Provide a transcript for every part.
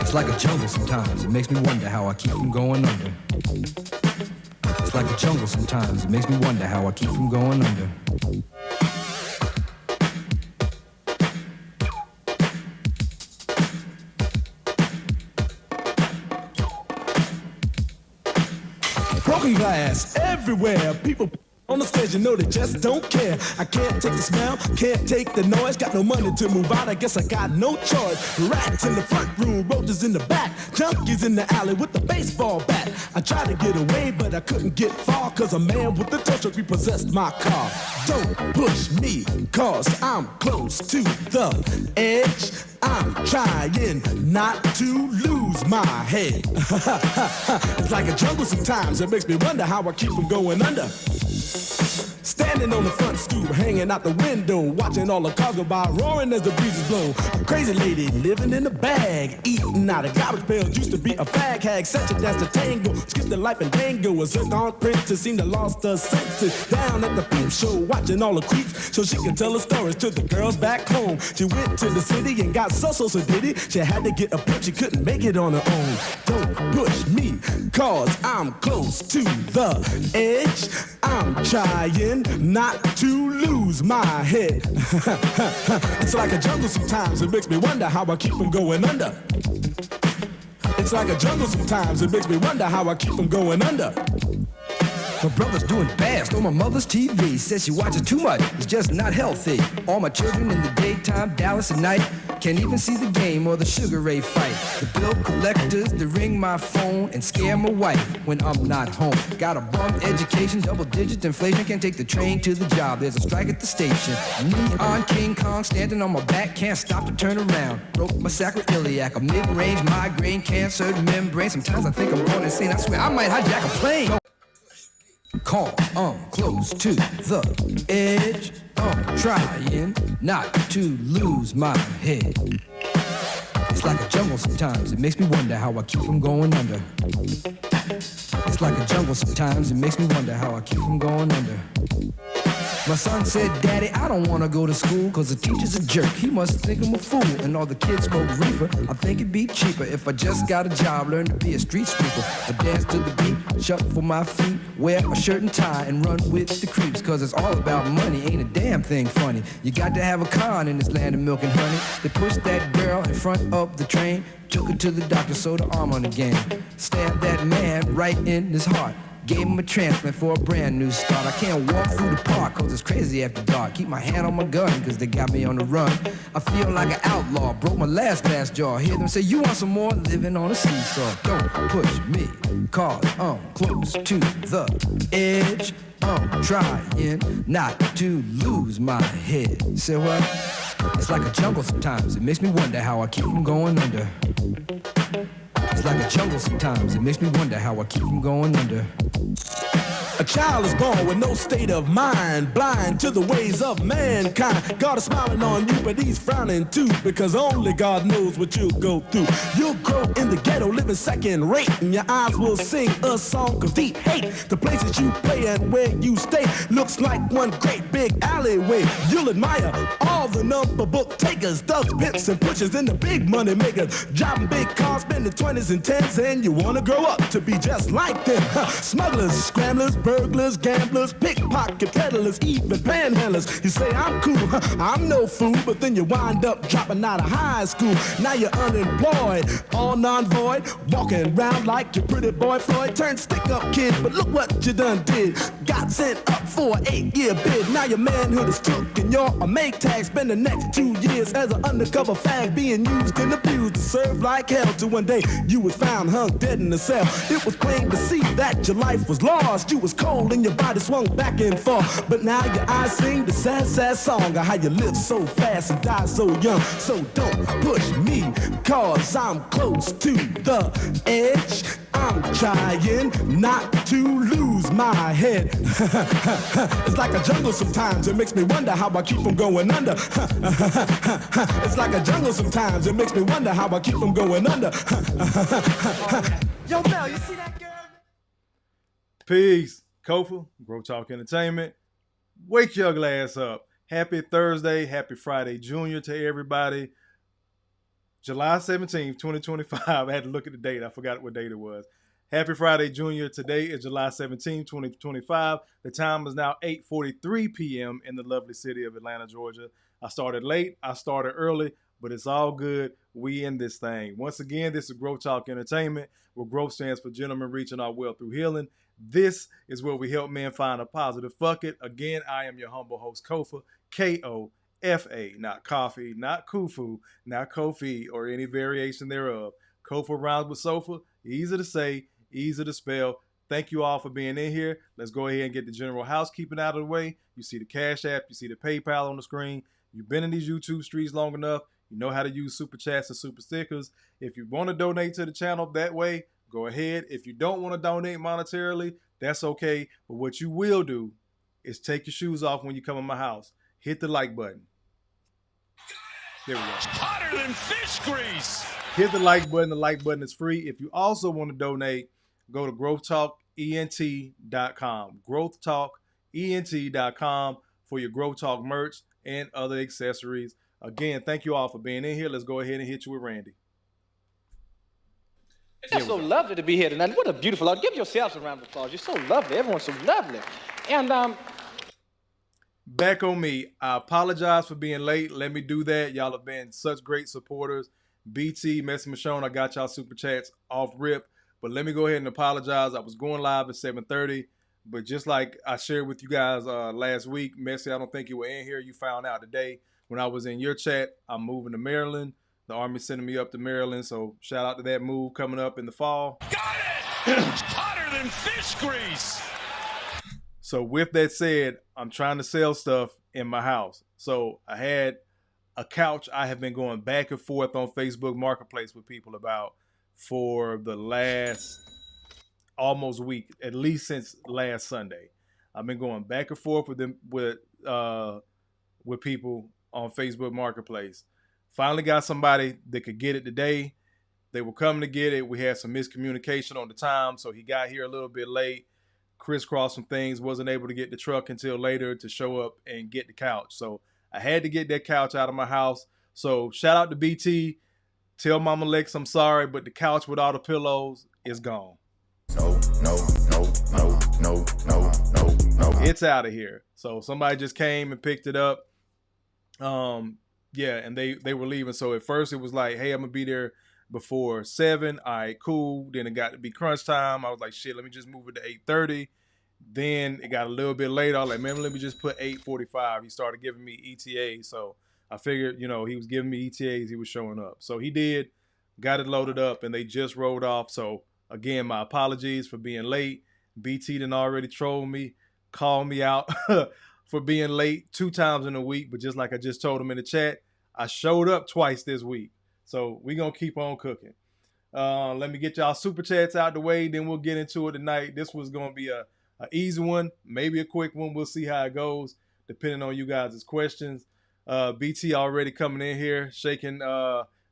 It's like a jungle sometimes, it makes me wonder how I keep from going under. It's like a jungle sometimes, it makes me wonder how I keep from going under. Broken glass everywhere, people on the stage, you know they just don't care. I can't take the smell, can't take the noise. Got no money to move out, I guess I got no choice. Rats in the front room, roaches in the back, junkies in the alley with the baseball bat. I tried to get away, but I couldn't get far, cause a man with a tow truck repossessed my car. Don't push me, cause I'm close to the edge. I'm trying not to lose my head. It's like a jungle sometimes, it makes me wonder how I keep from going under. Standing on the front stoop, hanging out the window, watching all the cars go by, roaring as the breezes blow. A crazy lady living in a bag, eating out of garbage pails, used to be a fag hag, such a dance to tango, skipped the life and dango. A zircon princess seemed to lost her senses. Down at the peep show, watching all the creeps, so she could tell her stories to the girls back home. She went to the city and got so did it. She had to get a pimp, she couldn't make it on her own. Don't push me, cause I'm close to the edge. I'm trying not to lose my head. It's like a jungle sometimes, it makes me wonder how I keep from going under. It's like a jungle sometimes, it makes me wonder how I keep from going under. My brother's doing bad, stole my mother's TV. Says she watches too much, it's just not healthy. All my children in the daytime, Dallas at night. Can't even see the game or the Sugar Ray fight. The bill collectors, they ring my phone and scare my wife when I'm not home. Got a bum education, double-digit inflation. Can't take the train to the job, there's a strike at the station. Neon King Kong standing on my back, can't stop to turn around. Broke my sacroiliac, a mid-range migraine, cancer membrane. Sometimes I think I'm going insane, I swear I might hijack a plane. Call, I'm close to the edge. I'm trying not to lose my head. It's like a jungle sometimes, it makes me wonder how I keep from going under. It's like a jungle sometimes, it makes me wonder how I keep from going under. My son said, Daddy, I don't want to go to school, cause the teacher's a jerk, he must think I'm a fool. And all the kids smoke reefer, I think it'd be cheaper if I just got a job, learn to be a street sweeper. I dance to the beat, shuffle my feet, wear a shirt and tie, and run with the creeps. Cause it's all about money, ain't a damn thing funny. You got to have a con in this land of milk and honey. They pushed that girl in front of the train, took her to the doctor, sewed her arm on again. Stabbed that man right in his heart. Gave him a transplant for a brand new start. I can't walk through the park cause it's crazy after dark. Keep my hand on my gun cause they got me on the run. I feel like an outlaw, broke my last glass jaw. Hear them say, you want some more? Living on a seesaw. Don't push me, cause I'm close to the edge. I'm trying not to lose my head. Say what? It's like a jungle sometimes, it makes me wonder how I keep from going under. It's like a jungle sometimes, it makes me wonder how I keep from going under. A child is born with no state of mind, blind to the ways of mankind. God is smiling on you, but he's frowning too, because only God knows what you'll go through. You'll grow in the ghetto, living second rate, and your eyes will sing a song of deep hate. The places you play and where you stay looks like one great big alleyway. You'll admire all the number book takers, thugs, pimps, and pushers, and the big money makers, driving big cars, spending 20s and 10s, and you wanna grow up to be just like them. Smugglers, scramblers, burglars, gamblers, pickpocket peddlers, even panhandlers. You say I'm cool, I'm no fool, but then you wind up dropping out of high school. Now you're unemployed, all non-void, walking around like your pretty boy Floyd. Turned stick-up kid, but look what you done did. Got sent up for an 8-year bid. Now your manhood is took and you're a make tag. Spend the next 2 years as an undercover fag, being used and abused to serve like hell. Till one day you was found hung dead in a cell. It was plain to see that your life was lost. You was cold and your body swung back and forth. But now your eyes sing the sad, sad song of how you live so fast and die so young. So don't push me, cause I'm close to the edge. I'm trying not to lose my head. It's like a jungle sometimes, it makes me wonder how I keep from going under. It's like a jungle sometimes, it makes me wonder how I keep from going under. Yo, Mel, you see that girl? Peace. Kofa, G.R.O.W.T.H Entertainment. Wake your glass up. Happy Thursday, happy Friday Junior to everybody. July 17th, 2025. I had to look at the date. I forgot what date it was. Happy Friday Junior. Today is July 17th, 2025. The time is now 8:43 p.m. in the lovely city of Atlanta, Georgia. I started late. I started early, but it's all good. We in this thing. Once again, this is G.R.O.W.T.H Entertainment, where growth stands for gentlemen reaching our well through healing. This is where we help men find a positive fuck it. Again, I am your humble host, Kofa, Kofa, not coffee, not kufu, not Kofi, or any variation thereof. Kofa rhymes with sofa, easy to say, easy to spell. Thank you all for being in here. Let's go ahead and get the general housekeeping out of the way. You see the Cash App, you see the PayPal on the screen. You've been in these YouTube streets long enough. You know how to use super chats and super stickers. If you want to donate to the channel that way, go ahead. If you don't want to donate monetarily, that's okay. But what you will do is take your shoes off when you come in my house. Hit the like button. There we go. Hotter than fish grease. Hit the like button. The like button is free. If you also want to donate, go to growthtalkent.com. growthtalkent.com for your Growth Talk merch and other accessories. Again, thank you all for being in here. Let's go ahead and hit you with Randy. It's so lovely to be here tonight. What a beautiful audience. Give yourselves a round of applause. You're so lovely. Everyone's so lovely. And back on me. I apologize for being late. Let me do that. Y'all have been such great supporters. BT, Messi Michonne, I got y'all super chats off rip. But let me go ahead and apologize. I was going live at 7:30. But just like I shared with you guys last week, Messi, I don't think you were in here. You found out today when I was in your chat. I'm moving to Maryland. The Army's sending me up to Maryland. So shout out to that move coming up in the fall. Got it! Hotter than fish grease. So with that said, I'm trying to sell stuff in my house. So I had a couch I have been going back and forth on Facebook Marketplace with people about for the last almost week, at least since last Sunday. I've been going back and forth with them with people on Facebook Marketplace. Finally got somebody that could get it today. They were coming to get it. We had some miscommunication on the time, so he got here a little bit late. Crisscrossed some things, wasn't able to get the truck until later to show up and get the couch. So I had to get that couch out of my house. So shout out to BT. Tell Mama Lex I'm sorry, but the couch with all the pillows is gone. No. It's out of here. So somebody just came and picked it up. Yeah, and they were leaving. So at first it was like, hey, I'm gonna be there before 7. All right, cool. Then it got to be crunch time. I was like, shit, let me just move it to 8:30. Then it got a little bit later. I was like, man, let me just put 8:45. He started giving me ETA. So I figured, he was giving me ETAs. He was showing up. So he did, got it loaded up, and they just rolled off. So again, my apologies for being late. BT done already trolled me, called me out for being late 2 times in a week. But just like I just told him in the chat, I showed up twice this week. So we're going to keep on cooking. Let me get y'all super chats out the way. Then we'll get into it tonight. This was going to be a easy one, maybe a quick one. We'll see how it goes, depending on you guys' questions. BT already coming in here, shaking,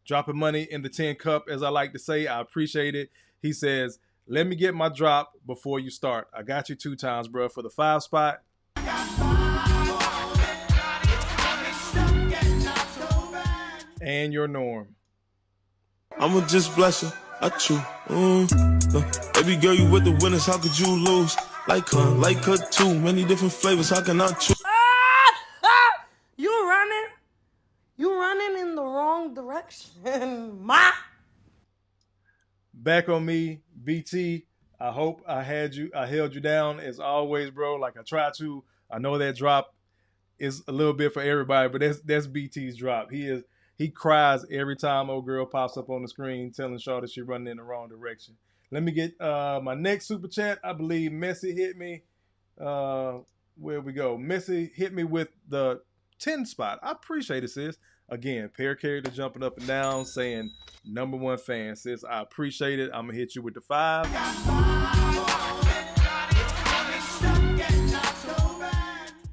dropping money in the 10 cup, as I like to say. I appreciate it. He says, let me get my drop before you start. I got you 2 times, bro, for the 5 spot. And your norm. I'ma just bless her. I chew. Baby girl, you with the winners. How could you lose? Like her too. Many different flavors. How can I choose? You running in the wrong direction, ma. Back on me, BT. I hope I held you down as always, bro. Like I tried to. I know that drop is a little bit for everybody, but that's BT's drop. He cries every time old girl pops up on the screen telling Shaw that she's running in the wrong direction. Let me get my next super chat. I believe Messi hit me. Where we go? Messi hit me with the 10 spot. I appreciate it, sis. Again, pair character jumping up and down saying #1 fan, sis. I appreciate it. I'm going to hit you with the 5.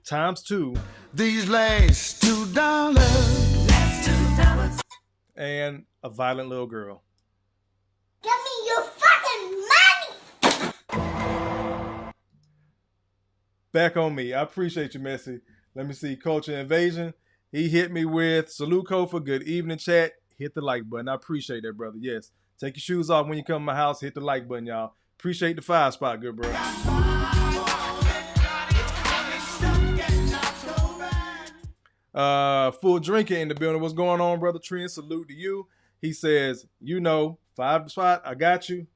Times 2. These last $2. And a violent little girl. Give me your fucking money. Back on me. I appreciate you, Messy. Let me see. Culture Invasion. He hit me with salute Kofa. Good evening, chat. Hit the like button. I appreciate that, brother. Yes. Take your shoes off when you come to my house. Hit the like button, y'all. Appreciate the 5 spot, good bro. Full drinker in the building. What's going on, brother Trent? Salute to you. He says, 5 spot. I got you.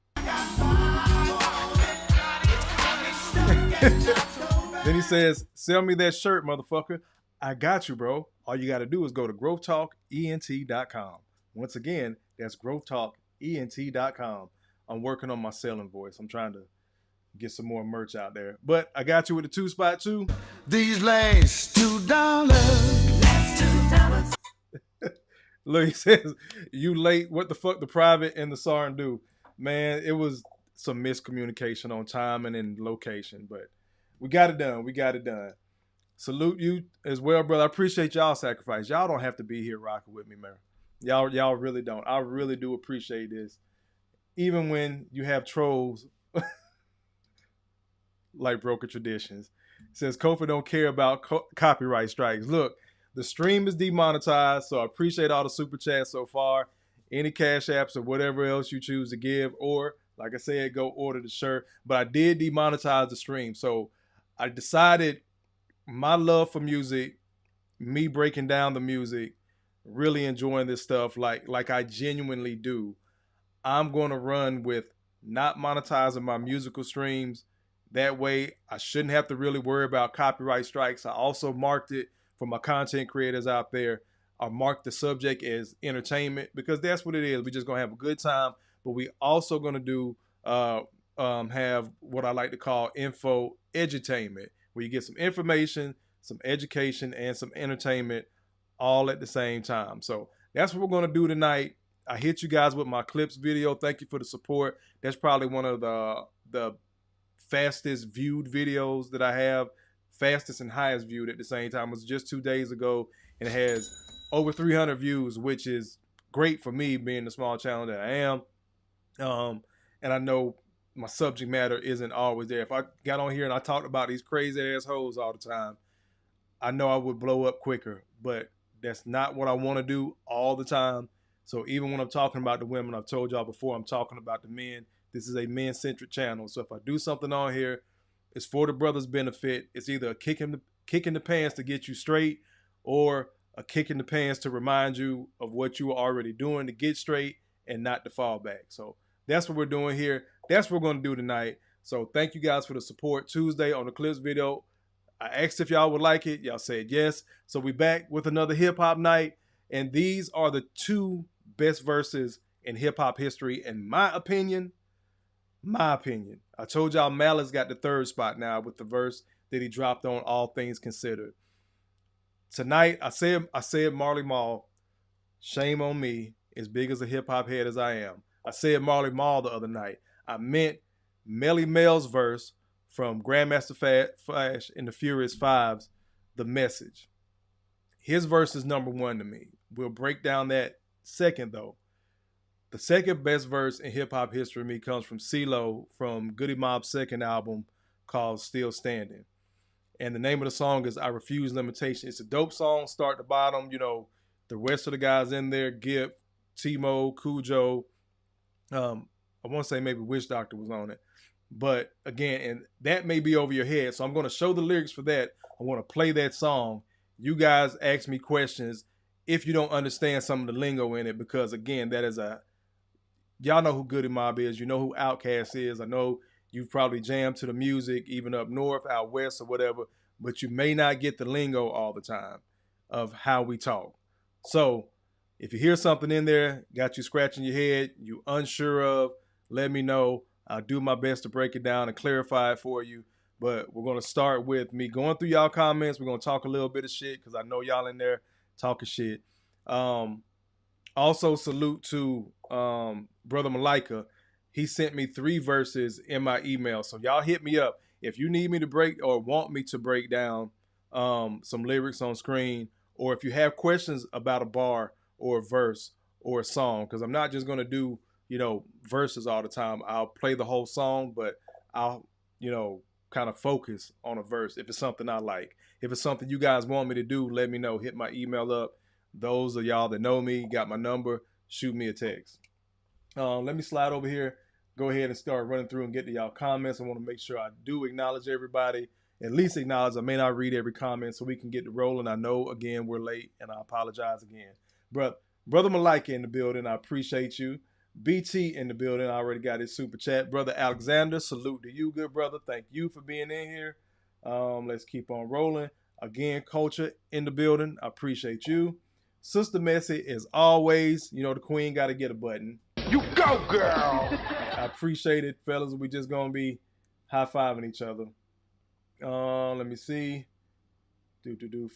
Then he says, sell me that shirt, motherfucker. I got you, bro. All you got to do is go to G.R.O.W.T.H.ent.com. Once again, that's G.R.O.W.T.H.ent.com. I'm working on my selling voice. I'm trying to get some more merch out there. But I got you with the 2 spot too. These last $2. Look, he says, you late. What the fuck the private and the SARN do? Man, it was some miscommunication on timing and location, but we got it done. We got it done. Salute you as well, brother. I appreciate y'all sacrifice. Y'all don't have to be here rocking with me, man. Y'all really don't. I really do appreciate this. Even when you have trolls like Broken Traditions. It says Kofa don't care about copyright strikes. Look, the stream is demonetized, so I appreciate all the super chats so far. Any cash apps or whatever else you choose to give, or like I said, go order the shirt. But I did demonetize the stream, so I decided my love for music, me breaking down the music, really enjoying this stuff like I genuinely do. I'm going to run with not monetizing my musical streams. That way, I shouldn't have to really worry about copyright strikes. I also marked it for my content creators out there. I marked the subject as entertainment because that's what it is. We're just going to have a good time, but we also going to do have what I like to call info edutainment, where you get some information, some education, and some entertainment all at the same time. So that's what we're going to do tonight. I hit you guys with my clips video. Thank you for the support. That's probably one of the fastest viewed videos that I have. Fastest and highest viewed at the same time. It was just 2 days ago, and it has over 300 views, which is great for me being the small channel that I am. And I know my subject matter isn't always there. If I got on here and I talked about these crazy assholes all the time, I know I would blow up quicker, but that's not what I want to do all the time. So even when I'm talking about the women, I've told y'all before, I'm talking about the men. This is a men-centric channel. So if I do something on here, it's for the brother's benefit. It's either a kick in the pants to get you straight, or a kick in the pants to remind you of what you were already doing to get straight and not to fall back. So that's what we're doing here. That's what we're going to do tonight. So thank you guys for the support. Tuesday on the clips video, I asked if y'all would like it. Y'all said yes. So we back with another hip-hop night. And these are the 2 best verses in hip-hop history, in my opinion. My opinion. I told y'all Malice got the 3rd spot now with the verse that he dropped on All Things Considered. Tonight, I said Marley Marl, shame on me, as big as a hip-hop head as I am. I said Marley Marl the other night. I meant Melle Mel's verse from Grandmaster Flash and the Furious Fives, The Message. His verse is number 1 to me. We'll break down that second, though. The second best verse in hip-hop history to me comes from Cee-Lo from Goodie Mob's 2nd album called Still Standing. And the name of the song is I Refuse Limitation. It's a dope song, start to bottom. The rest of the guys in there, Gip, T-Mo, Cujo. I want to say maybe Witch Doctor was on it. But again, and that may be over your head. So I'm going to show the lyrics for that. I want to play that song. You guys ask me questions if you don't understand some of the lingo in it, because again, that is y'all know who Goodie Mob is. You know who Outkast is. I know you've probably jammed to the music, even up north, out west, or whatever, but you may not get the lingo all the time of how we talk. So if you hear something in there, got you scratching your head, you unsure of, let me know. I'll do my best to break it down and clarify it for you. But we're going to start with me going through y'all comments. We're going to talk a little bit of shit because I know y'all in there talking shit. Also, salute to Brother Malika. He sent me 3 verses in my email. So y'all hit me up. If you need me to break or want me to break down some lyrics on screen, or if you have questions about a bar or a verse or a song, because I'm not just going to do, verses all the time. I'll play the whole song, but I'll, kind of focus on a verse if it's something I like. If it's something you guys want me to do, let me know. Hit my email up. Those of y'all that know me, got my number, shoot me a text. Let me slide over here. Go ahead and start running through and get to y'all comments. I want to make sure I do acknowledge everybody. At least acknowledge. I may not read every comment so we can get to rolling. I know, again, we're late, and I apologize again. Brother Malika in the building. I appreciate you. BT in the building. I already got his super chat. Brother Alexander, salute to you, good brother. Thank you for being in here. Let's keep on rolling. Again, Culture in the building. I appreciate you. Sister Messy, as always, you know the queen got to get a button. You go, girl. I appreciate it, fellas. We just going to be high-fiving each other. Let me see.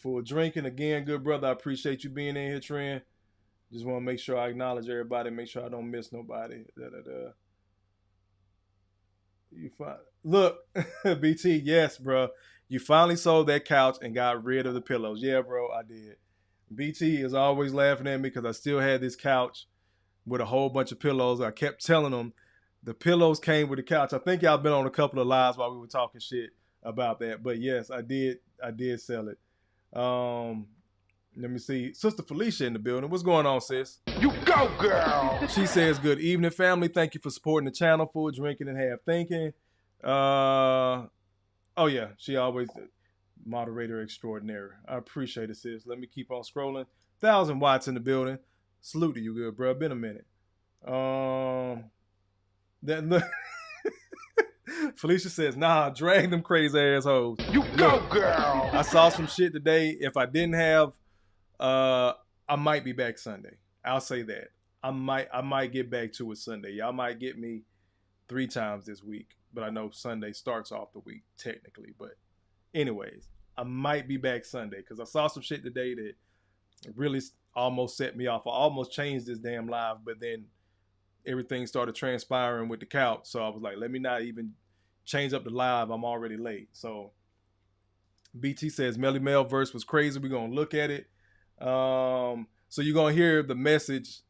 Full drinking. Again, good brother. I appreciate you being in here, Trent. Just want to make sure I acknowledge everybody. Make sure I don't miss nobody. You look, BT. Yes, bro. You finally sold that couch and got rid of the pillows. Yeah, bro, I did. BT is always laughing at me because I still had this couch with a whole bunch of pillows. I kept telling them the pillows came with the couch. I think y'all been on a couple of lives while we were talking shit about that. But yes, I did sell it. Let me see. Sister Felicia in the building. What's going on, sis? You go, girl. She says, good evening, family. Thank you for supporting the channel. Full drinking and half thinking. Oh, yeah. She always moderator extraordinary. I appreciate it, sis. Let me keep on scrolling. 1,000 watts in the building. Salute to you, good, bro. Been a minute. That look. Felicia says, nah, drag them crazy assholes. You go, girl. I saw some shit today. If I didn't have, I might be back Sunday. I'll say that. I might get back to it Sunday. Y'all might get me 3 times this week, but I know Sunday starts off the week technically. But anyways, I might be back Sunday because I saw some shit today that really almost set me off. I almost changed this damn live, but then everything started transpiring with the couch. So I was like, let me not even change up the live. I'm already late. So BT says Melle Mel verse was crazy. We're going to look at it. So you're going to hear the message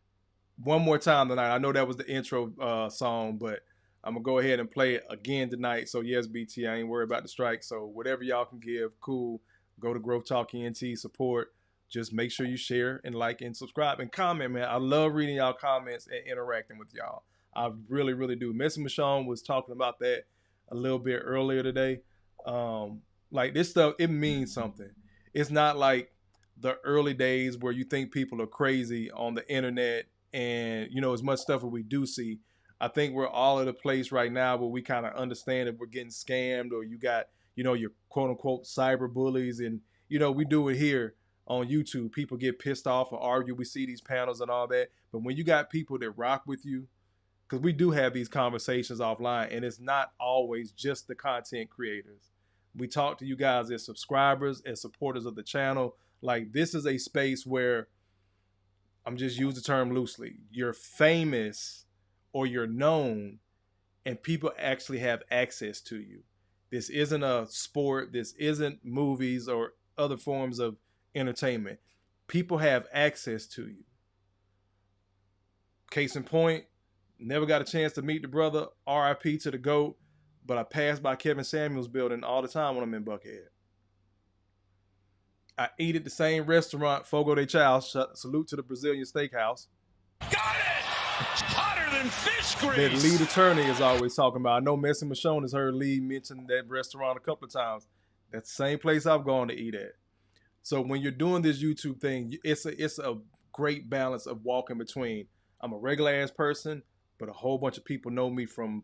one more time tonight. I know that was the intro song, but I'm going to go ahead and play it again tonight. So yes, BT, I ain't worried about the strike. So whatever y'all can give, cool. Go to G.R.O.W.T.H support. Just make sure you share and like and subscribe and comment, man. I love reading y'all comments and interacting with y'all. I really, really do. Message Michonne was talking about that a little bit earlier today. Like this stuff, it means something. It's not like the early days where you think people are crazy on the internet and, you know, as much stuff as we do see. I think we're all at a place right now where we kind of understand that we're getting scammed or you got, you know, your quote unquote cyber bullies. And, you know, we do it here on YouTube. People get pissed off and argue. We see these panels and all that. But when you got people that rock with you, because we do have these conversations offline and it's not always just the content creators. We talk to you guys as subscribers, as supporters of the channel. Like this is a space where, I'm just use the term loosely, you're famous or you're known and people actually have access to you. This isn't a sport. This isn't movies or other forms of entertainment. People have access to you. Case in point, never got a chance to meet the brother, RIP to the GOAT, but I pass by Kevin Samuels' building all the time when I'm in Buckhead. I eat at the same restaurant, Fogo de Chao. Salute to the Brazilian steakhouse. Got it! Hotter than fish grease. That lead attorney is always talking about. I know Message Michonne has heard Lee mention that restaurant a couple of times. That's the same place I've gone to eat at. So when you're doing this YouTube thing, it's a great balance of walking between. I'm a regular ass person, but a whole bunch of people know me from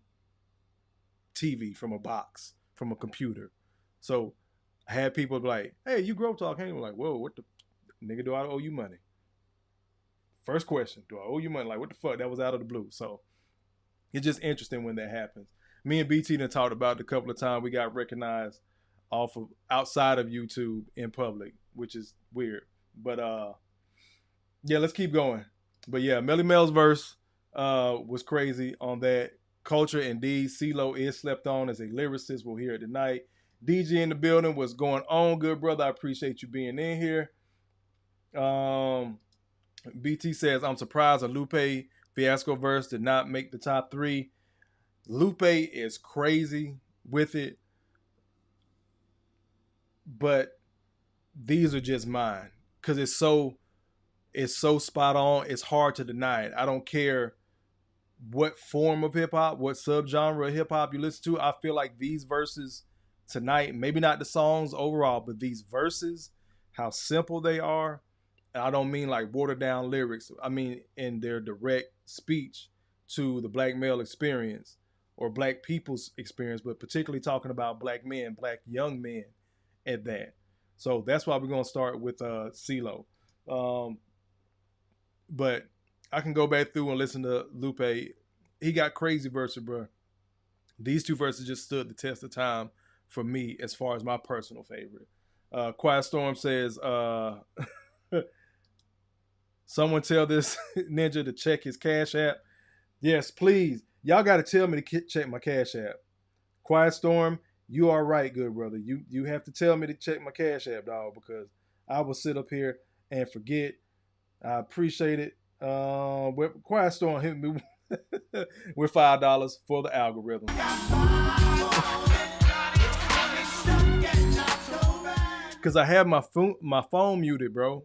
TV, from a box, from a computer. So I had people be like, hey, you G.R.O.W.T.H, hey, I'm like, whoa, what the nigga, do I owe you money? First question, do I owe you money? Like, what the fuck? That was out of the blue. So it's just interesting when that happens. Me and BT done talked about it a couple of times. We got recognized off of outside of YouTube in public, which is weird. But yeah, let's keep going. But yeah, Melle Mel's verse was crazy on that. Culture indeed. Cee-Lo is slept on as a lyricist. We'll hear it tonight. DJ in the building. What's going on, good brother? I appreciate you being in here. BT says, I'm surprised a Lupe Fiasco verse did not make the top 3. Lupe is crazy with it. but these are just mine because it's so spot on. It's hard to deny it. I don't care what form of hip hop, what subgenre of hip hop you listen to. I feel like these verses tonight, maybe not the songs overall, but these verses, how simple they are. And I don't mean like watered down lyrics. I mean in their direct speech to the black male experience or black people's experience, but particularly talking about black men, black young men at that. So that's why we're going to start with Cee-Lo. But I can go back through and listen to Lupe. He got crazy verses, bro. These two verses just stood the test of time for me as far as my personal favorite. Quiet Storm says, someone tell this ninja to check his Cash App. Yes, please. Y'all got to tell me to check my Cash App. Quiet Storm, you are right, good brother. You have to tell me to check my Cash App, dog, because I will sit up here and forget. I appreciate it. Quiet Storm hit me with $5 for the algorithm. Because I have my phone muted, bro.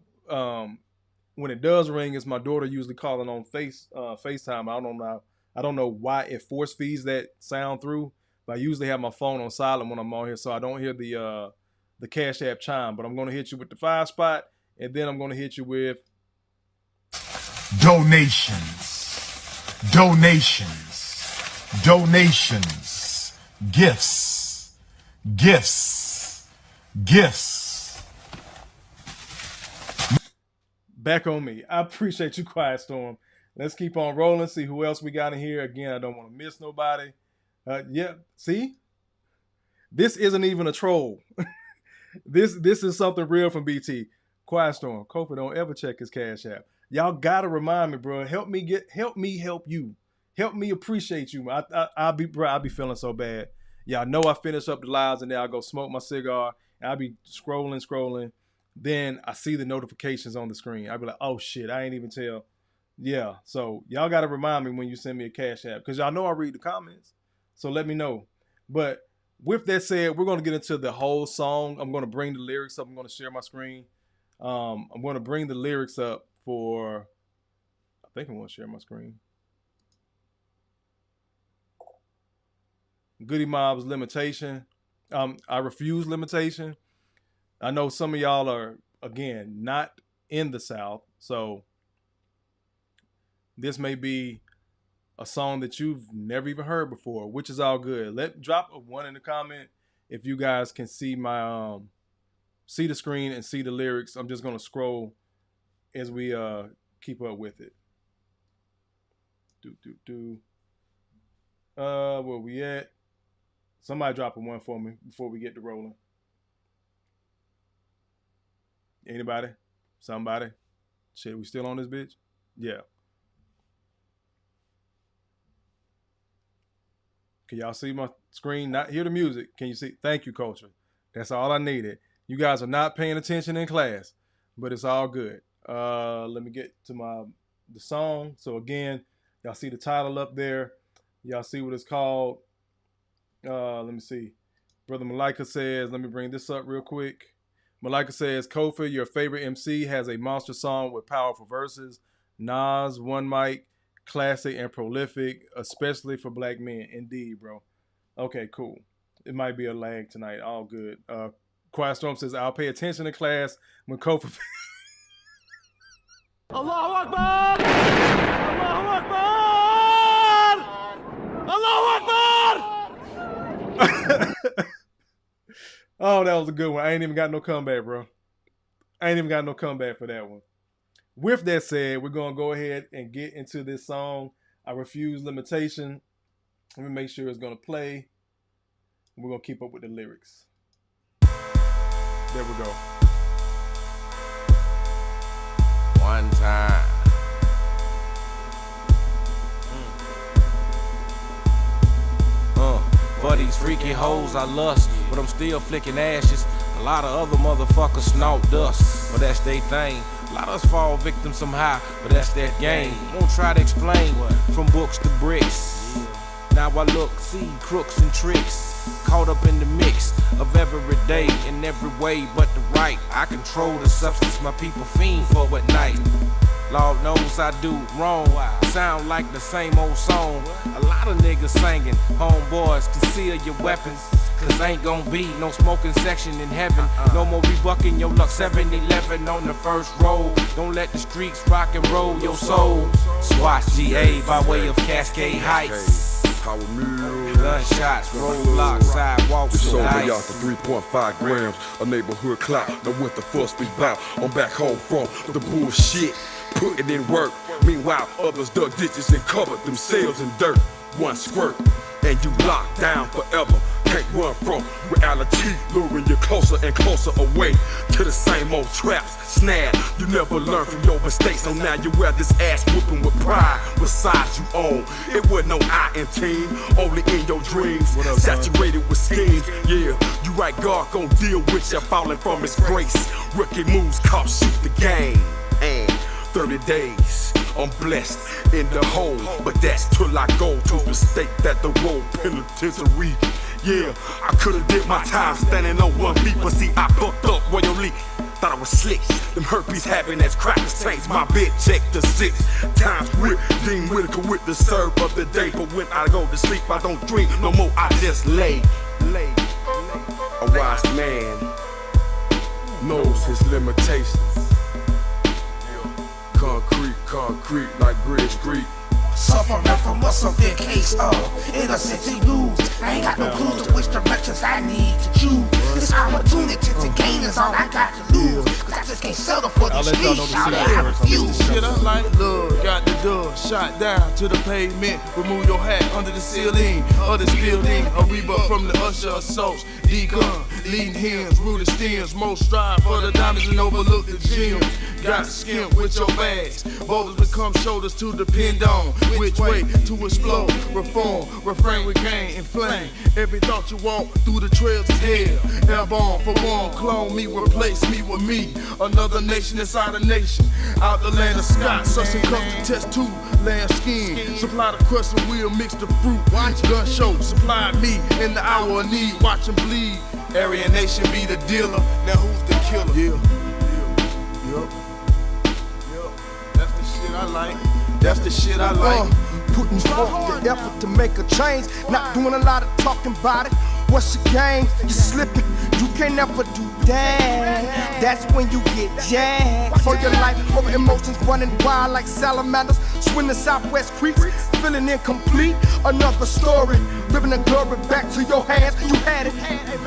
When it does ring, it's my daughter usually calling on FaceTime. I don't know why it force feeds that sound through, but I usually have my phone on silent when I'm on here, so I don't hear the Cash App chime. But I'm going to hit you with the 5 spot, and then I'm going to hit you with donations, gifts. Back on me. I appreciate you, Quiet Storm. Let's keep on rolling, see who else we got in here. Again, I don't want to miss nobody. Yeah, see? This isn't even a troll. This is something real from BT. Quiet Storm, Kofa don't ever check his Cash App. Y'all gotta remind me, bro. Help me help you. Help me appreciate you. I'll be feeling so bad. Y'all know I finish up the lives and then I go smoke my cigar and I'll be scrolling. Then I see the notifications on the screen. I'll be like, oh shit, I ain't even tell. Yeah, so y'all got to remind me when you send me a Cash App because y'all know I read the comments. So let me know. But with that said, we're going to get into the whole song. I'm going to bring the lyrics up. I'm going to share my screen. I'm going to bring the lyrics up for, I think I'm going to share my screen. Goodie Mob's Limitation. I refuse limitation. I know some of y'all are, again, not in the South, so this may be a song that you've never even heard before, which is all good. Drop a 1 in the comment if you guys can see my see the screen and see the lyrics. I'm just gonna scroll as we keep up with it. Where we at? Somebody drop a 1 for me before we get to rolling. Anybody? Somebody? Shit, we still on this bitch? Yeah. Can y'all see my screen? Not hear the music. Can you see? Thank you, Culture. That's all I needed. You guys are not paying attention in class, but it's all good. Let me get to the song. So again, y'all see the title up there. Y'all see what it's called. Let me see. Brother Malika says, let me bring this up real quick. Malika says, Kofa, your favorite MC, has a monster song with powerful verses. Nas, One Mic, classic and prolific, especially for black men. Indeed, bro. Okay, cool. It might be a lag tonight. All good. Quiet Storm says, I'll pay attention to class when Kofa... Allahu Akbar! Allahu Akbar! Allahu Akbar! Oh, that was a good one. I ain't even got no comeback, bro. I ain't even got no comeback for that one. With that said, we're going to go ahead and get into this song. I refuse limitation. Let me make sure it's going to play. We're going to keep up with the lyrics. There we go. One time. For these freaky hoes I lust, but I'm still flicking ashes. A lot of other motherfuckers snort dust, but that's their thing. A lot of us fall victim somehow, but that's their game. Won't try to explain from books to bricks. Now I look, see crooks and tricks, caught up in the mix of every day in every way but the right. I control the substance my people fiend for at night. Lord knows I do wrong. Sound like the same old song. A lot of niggas singing. Homeboys, conceal your weapons. Cause ain't gon' be no smoking section in heaven. No more rebucking your luck. 7-11 on the first row. Don't let the streets rock and roll your soul. Swatch GA by way of Cascade Heights. Gunshots, roadblocks, sidewalks, this song nice. lay out for 3.5 grams. A neighborhood clout. Know what the fuss we bout. I'm back home from the bullshit. Putting in work. Meanwhile, others dug ditches and covered themselves in dirt. One squirt, and you locked down forever. Can't run from reality, luring you closer and closer away to the same old traps, snare. You never learn from your mistakes, so now you wear this ass whooping with pride. Besides you own, it wasn't no I in team, only in your dreams, saturated with schemes. Yeah, you right, God gon' deal with you falling from His grace. Rookie moves, cops shoot the game, and 30 days. I'm blessed in the hole, but that's till I go to the state that the road penitentiary. Yeah, I could've did my time standing on one beat, but see I fucked up royally. Thought I was slick. Them herpes having as crackers changed my bed check to 6 times with Dean Whitaker with the serve of the day. But when I go to sleep, I don't dream no more. I just lay. A wise man knows his limitations. Concrete like Bridge Creek. Suffering from a severe case of innocent blues. I ain't got no clues to which directions I need to choose. This opportunity to gain is all I got to lose. Cause I just can't settle for these streets, shout out, I refuse. Shit I like love, got the dove, shot down to the pavement. Remove your hat under the ceiling of this building. A rebirth from the usher assaults. D-gun, leading hymns, rooted stems. Most strive for the diamonds and overlook the gems. Got to skimp with your bags. Boulders become shoulders to depend on. Which way to explode, reform, refrain, regain, inflame. Every thought you want through the trails is hell. Airborne for one, clone me, replace me with me. Another nation inside a nation. Out the land of Scott, such and custom test tube, land skin. Supply the crust and we'll mix the fruit. Watch gun show, supply me in the hour of need. Watch them bleed. Aryan nation be the dealer. Now who's the killer? Yeah. That's the shit I like. That's the shit I like. Putting forth the effort to make a change. Not doing a lot of talking about it. What's your game? You slipping. You can't never do that. That's when you get jacked. For your life, over emotions running wild like salamanders. Swim the Southwest creeks, feeling incomplete. Another story. Living the glory back to your hands. You had it.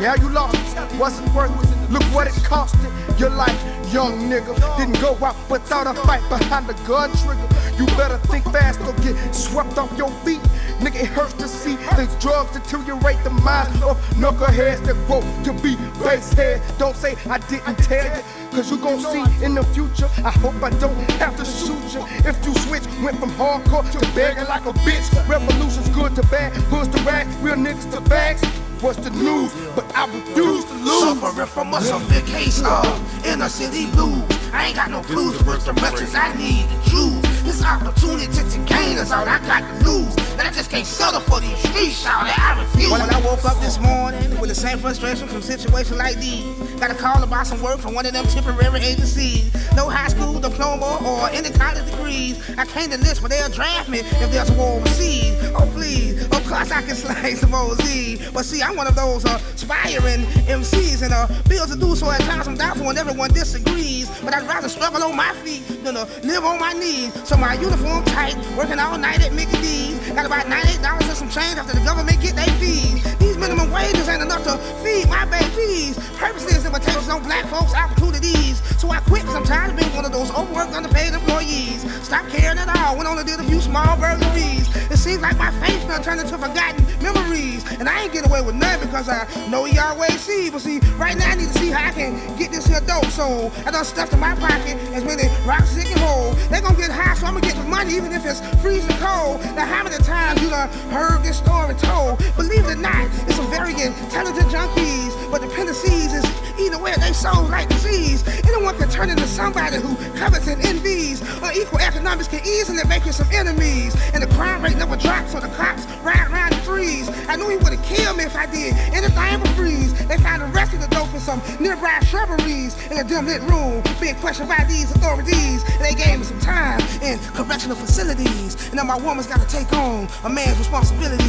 Now you lost it. Wasn't worth it. Look what it costed. Your life, young nigga. Didn't go out without a fight behind the gun trigger. You better think fast or get swept off your feet. Nigga, it hurts to see these drugs deteriorate the minds of knuckleheads that grow to be base heads. Don't say I didn't tell you, cause you gon' see in the future. I hope I don't have to shoot you. If you switch, went from hardcore to begging like a bitch. Revolution's good to bad, hoods to rags, real niggas to bags. What's the news? But I refuse to lose. Suffering from a severe case of inner city blues. I ain't got no clues to which directions I need to choose. This opportunity to gain is all I got to lose. And I just can't settle for these streets, shout out, I refuse. When I woke up this morning with the same frustration from situations like these. Got a call about some work from one of them temporary agencies. No high school diploma or any college degrees. I can't enlist, but they'll draft me if there's a war overseas. Oh please, of course I can slay some OZ. But see, I'm one of those aspiring MCs, and bills to do so at times I'm doubtful when everyone disagrees. But I'd rather struggle on my feet than live on my knees. So my uniform tight, working all night at Mickey D's. Got about $98 and some change after the government get their fees. These minimum wages ain't enough to feed my babies. Purposeless limitations on black folks' opportunities. So I quit cause I'm tired of being one of those overworked, underpaid employees. Stopped caring at all, went on and did a few small burglaries. It seems like my faith now turned into forgotten memories. And I ain't get away with none because I know he always see. But see, right now I need to see how I can get this here dope. So I done stuffed in my pocket as many rocks sick and whole. They gon' get high, so I'ma get the money even if it's freezing cold. Now how many times you done heard this story told? Believe it or not, it's some very intelligent junkies. But dependencies is eating away at they souls like disease. Anyone can turn into somebody who covets and envies. Unequal economics can easily make you some enemies. And the crime rate never drops, so the cops ride around in threes. I knew he would've killed me if I did anything but freeze. They found the rest of the dope some nearby shrubberies in a dim lit room, being questioned by these authorities. And they gave me some time in correctional facilities. And now my woman's gotta take on a man's responsibility.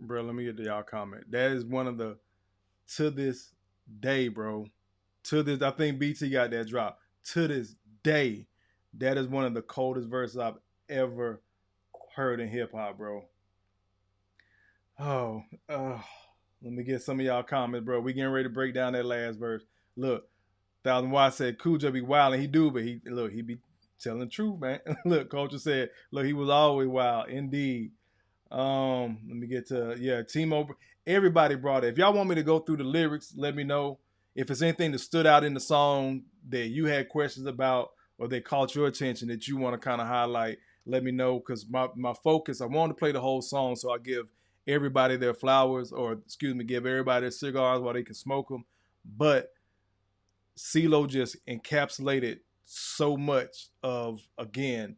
Bro, let me get to y'all comment. That is one of the, to this day, bro. To this, I think BT got that drop. To this day, that is one of the coldest verses I've ever heard in hip hop, bro. Oh, let me get some of y'all comments, bro. We getting ready to break down that last verse. Look, 1000 Watts said Kool-J be wild, and he do, but he be telling the truth, man. Look, Culture said, look, he was always wild, indeed. Let me get to, yeah, Timo. Everybody brought it. If y'all want me to go through the lyrics, let me know. If it's anything that stood out in the song that you had questions about or that caught your attention that you want to kind of highlight, let me know. Because my focus, I want to play the whole song so I give everybody their flowers, or excuse me, give everybody their cigars while they can smoke them. But Cee-Lo just encapsulated so much of, again,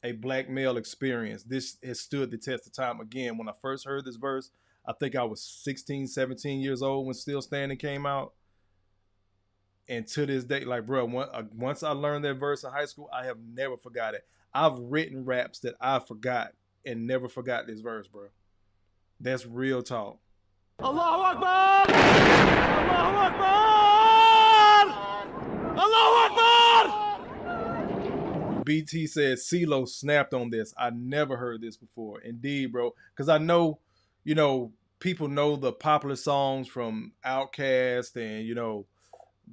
a black male experience. This has stood the test of time. Again, when I first heard this verse, I think I was 16, 17 years old when Still Standing came out. And to this day, like, bro, once I learned that verse in high school, I have never forgot it. I've written raps that I forgot and never forgot this verse, bro. That's real talk. Allahu Akbar! Allahu Akbar! Allahu Akbar! BT says Cee-Lo snapped on this. I never heard this before. Indeed, bro. Because I know, people know the popular songs from Outkast and,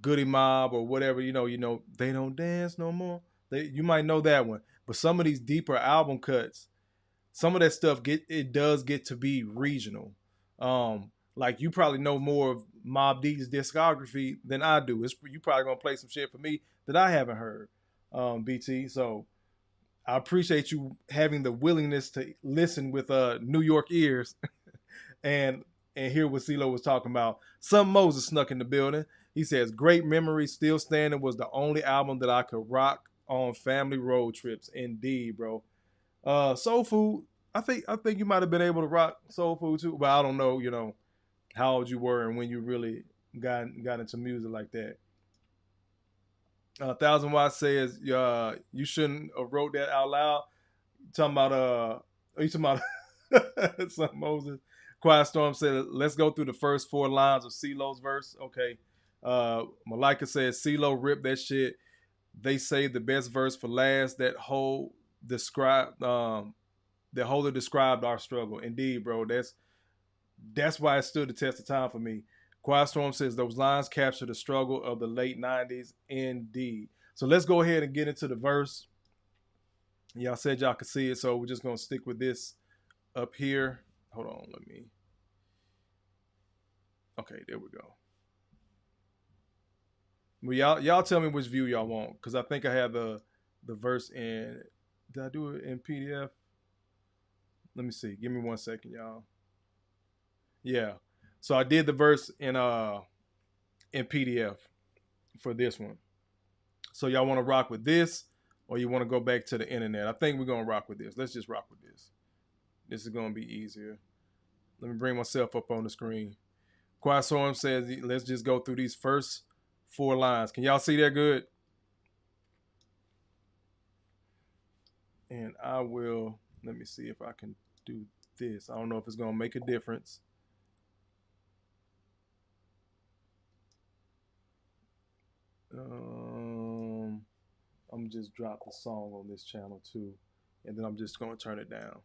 Goodie Mob or whatever, they don't dance no more. You might know that one. But some of these deeper album cuts, some of that stuff it does get to be regional. Like you probably know more of Mobb Deep's discography than I do. You probably gonna play some shit for me that I haven't heard, BT. So I appreciate you having the willingness to listen with New York ears and hear what Cee-Lo was talking about. Some Moses snuck in the building. He says, great memory, Still Standing was the only album that I could rock on family road trips. Indeed, bro. Soul Food, I think you might have been able to rock Soul Food too, but I don't know, how old you were and when you really got into music like that. 1000 Watts says, you shouldn't have wrote that out loud. Some Moses. Quiet Storm said, let's go through the first 4 lines of Cee-Lo's verse. Okay. Malika says, Cee-Lo ripped that shit. They say the best verse for last. That whole described our struggle. Indeed, bro. That's why it stood the test of time for me. Quiet Storm says those lines capture the struggle of the late 90s. Indeed. So let's go ahead and get into the verse. Y'all said y'all could see it, so we're just gonna stick with this up here. Hold on, okay, there we go. Well, y'all tell me which view y'all want, because I think I have the verse in. Did I do it in PDF? Let me see. Give me 1 second, y'all. Yeah. So I did the verse in PDF for this one. So y'all want to rock with this, or you want to go back to the internet? I think we're gonna rock with this. Let's just rock with this. This is gonna be easier. Let me bring myself up on the screen. Quiet Storm says, let's just go through these first 4 lines. Can y'all see that good? And I will, let me see if I can do this. I don't know if it's going to make a difference. I'm just drop the song on this channel too. And then I'm just going to turn it down.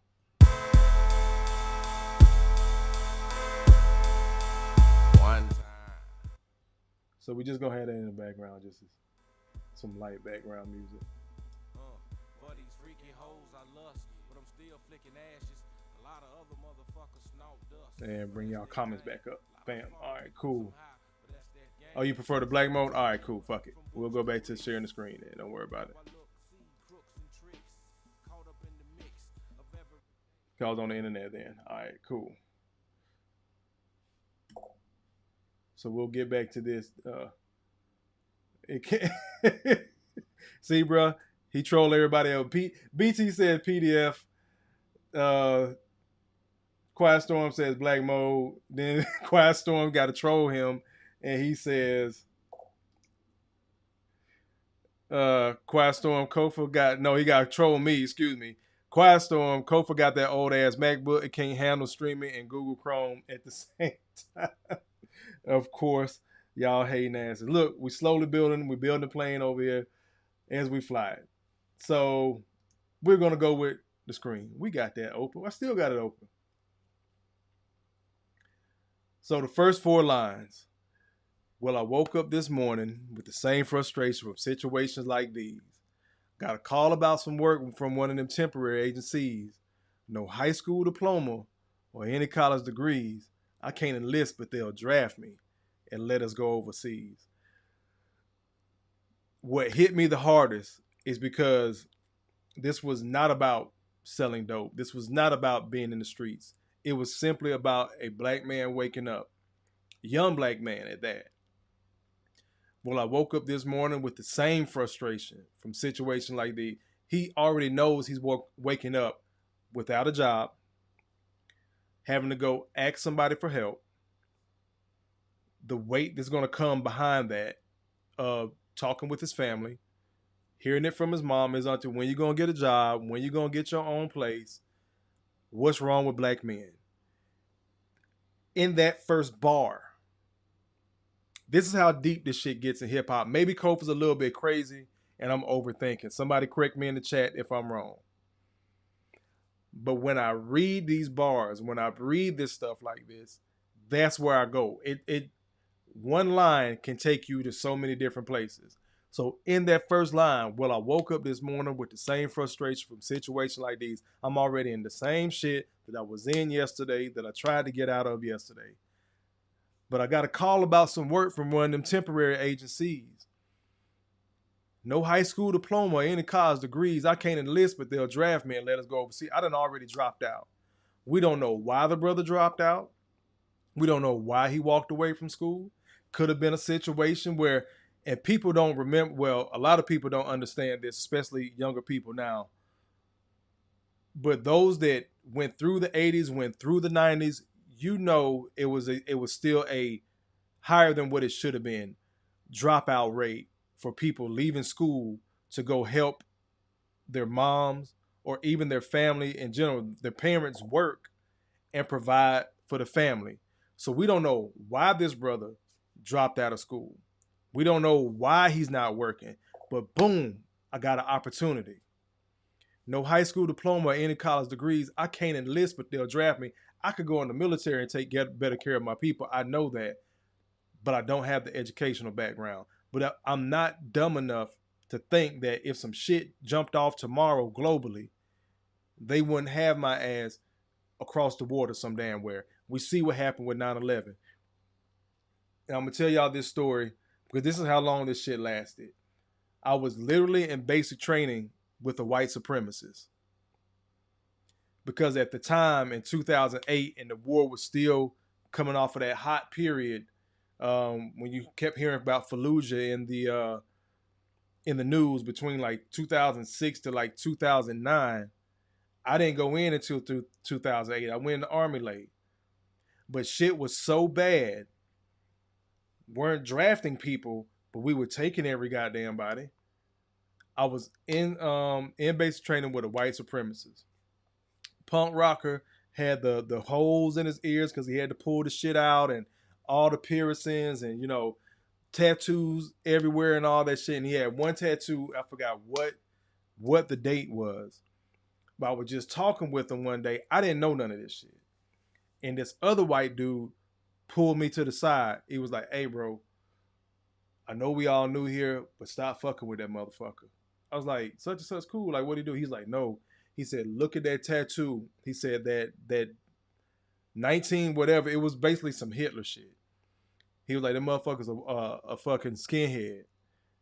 One time. So we just go ahead and in the background, just some light background music. For these freaky hoes I lust, but I'm still flicking ashes. A lot of other motherfuckers snort dust. And bring y'all comments back up. Bam. All right, cool. Oh, you prefer the black mode? All right, cool. Fuck it. We'll go back to sharing the screen then. Don't worry about it. Cause on the internet then. All right, cool. So we'll get back to this. It can't. See, bro, he trolled everybody else. BT said PDF. Quiet Storm says Black Mode. Then Quiet Storm got to troll him, and he says, Quiet Storm Kofa he got to troll me. Excuse me. Quiet Storm Kofa got that old ass MacBook. It can't handle streaming and Google Chrome at the same time. Of course, y'all hating asses. Look, we slowly building. We're building a plane over here as we fly it. So we're gonna go with the screen. We got that open. I still got it open. So the first 4 lines. Well, I woke up this morning with the same frustration from situations like these. Got a call about some work from one of them temporary agencies. No high school diploma or any college degrees. I can't enlist, but they'll draft me and let us go overseas. What hit me the hardest is because this was not about selling dope. This was not about being in the streets. It was simply about a black man waking up. Young black man at that. Well, I woke up this morning with the same frustration from situations like these. He already knows he's waking up without a job, having to go ask somebody for help. The weight that's going to come behind that, talking with his family, hearing it from his mom, his auntie, when you going to get a job, when you going to get your own place, what's wrong with black men? In that first bar, this is how deep this shit gets in hip hop. Maybe Kofa's a little bit crazy and I'm overthinking. Somebody correct me in the chat if I'm wrong. But when I read these bars, when I read this stuff like this, that's where I go. It one line can take you to so many different places. So in that first line, well, I woke up this morning with the same frustration from situations like these. I'm already in the same shit that I was in yesterday, that I tried to get out of yesterday. But I got a call about some work from one of them temporary agencies. No high school diploma or any college degrees. I can't enlist, but they'll draft me and let us go overseas. I done already dropped out. We don't know why the brother dropped out. We don't know why he walked away from school. Could have been a situation where, and people don't remember, well, a lot of people don't understand this, especially younger people now. But those that went through the 80s, went through the 90s, you know it was still a higher than what it should have been dropout rate for people leaving school to go help their moms or even their family in general, their parents work and provide for the family. So we don't know why this brother dropped out of school. We don't know why he's not working, but boom, I got an opportunity. No high school diploma or any college degrees. I can't enlist, but they'll draft me. I could go in the military and get better care of my people. I know that, but I don't have the educational background. But I'm not dumb enough to think that if some shit jumped off tomorrow globally, they wouldn't have my ass across the water some damn where. We see what happened with 9/11. And I'm going to tell y'all this story because this is how long this shit lasted. I was literally in basic training with a white supremacist. Because at the time in 2008, and the war was still coming off of that hot period, when you kept hearing about Fallujah in the news between like 2006 to like 2009, I didn't go in until 2008. I went in the Army late. But shit was so bad, weren't drafting people, but we were taking every goddamn body. I was in basic training with a white supremacist. Punk rocker, had the holes in his ears because he had to pull the shit out, and all the piercings and, you know, tattoos everywhere and all that shit. And he had one tattoo, I forgot what the date was. But I was just talking with him one day. I didn't know none of this shit. And this other white dude pulled me to the side. He was like, hey, bro, I know we all new here, but stop fucking with that motherfucker. I was like, such and such cool. Like, what'd he do? He's like, no. He said, look at that tattoo. He said that 19 whatever, it was basically some Hitler shit. He was like, that motherfucker's a fucking skinhead.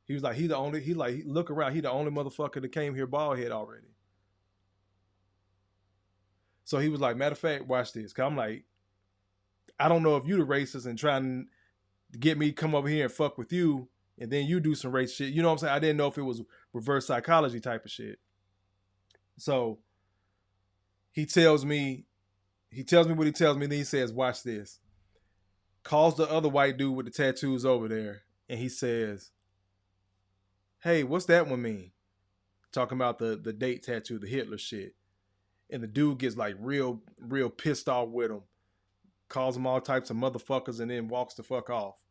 He was like, look around, he the only motherfucker that came here bald head already. So he was like, matter of fact, watch this. Cause I'm like, I don't know if you the racist and trying to get me to come over here and fuck with you, and then you do some race shit. You know what I'm saying? I didn't know if it was reverse psychology type of shit. So he tells me what he tells me, then he says, watch this. Calls the other white dude with the tattoos over there, and he says, hey, what's that one mean? Talking about the date tattoo, the Hitler shit. And the dude gets like real pissed off with him, calls him all types of motherfuckers, and then walks the fuck off.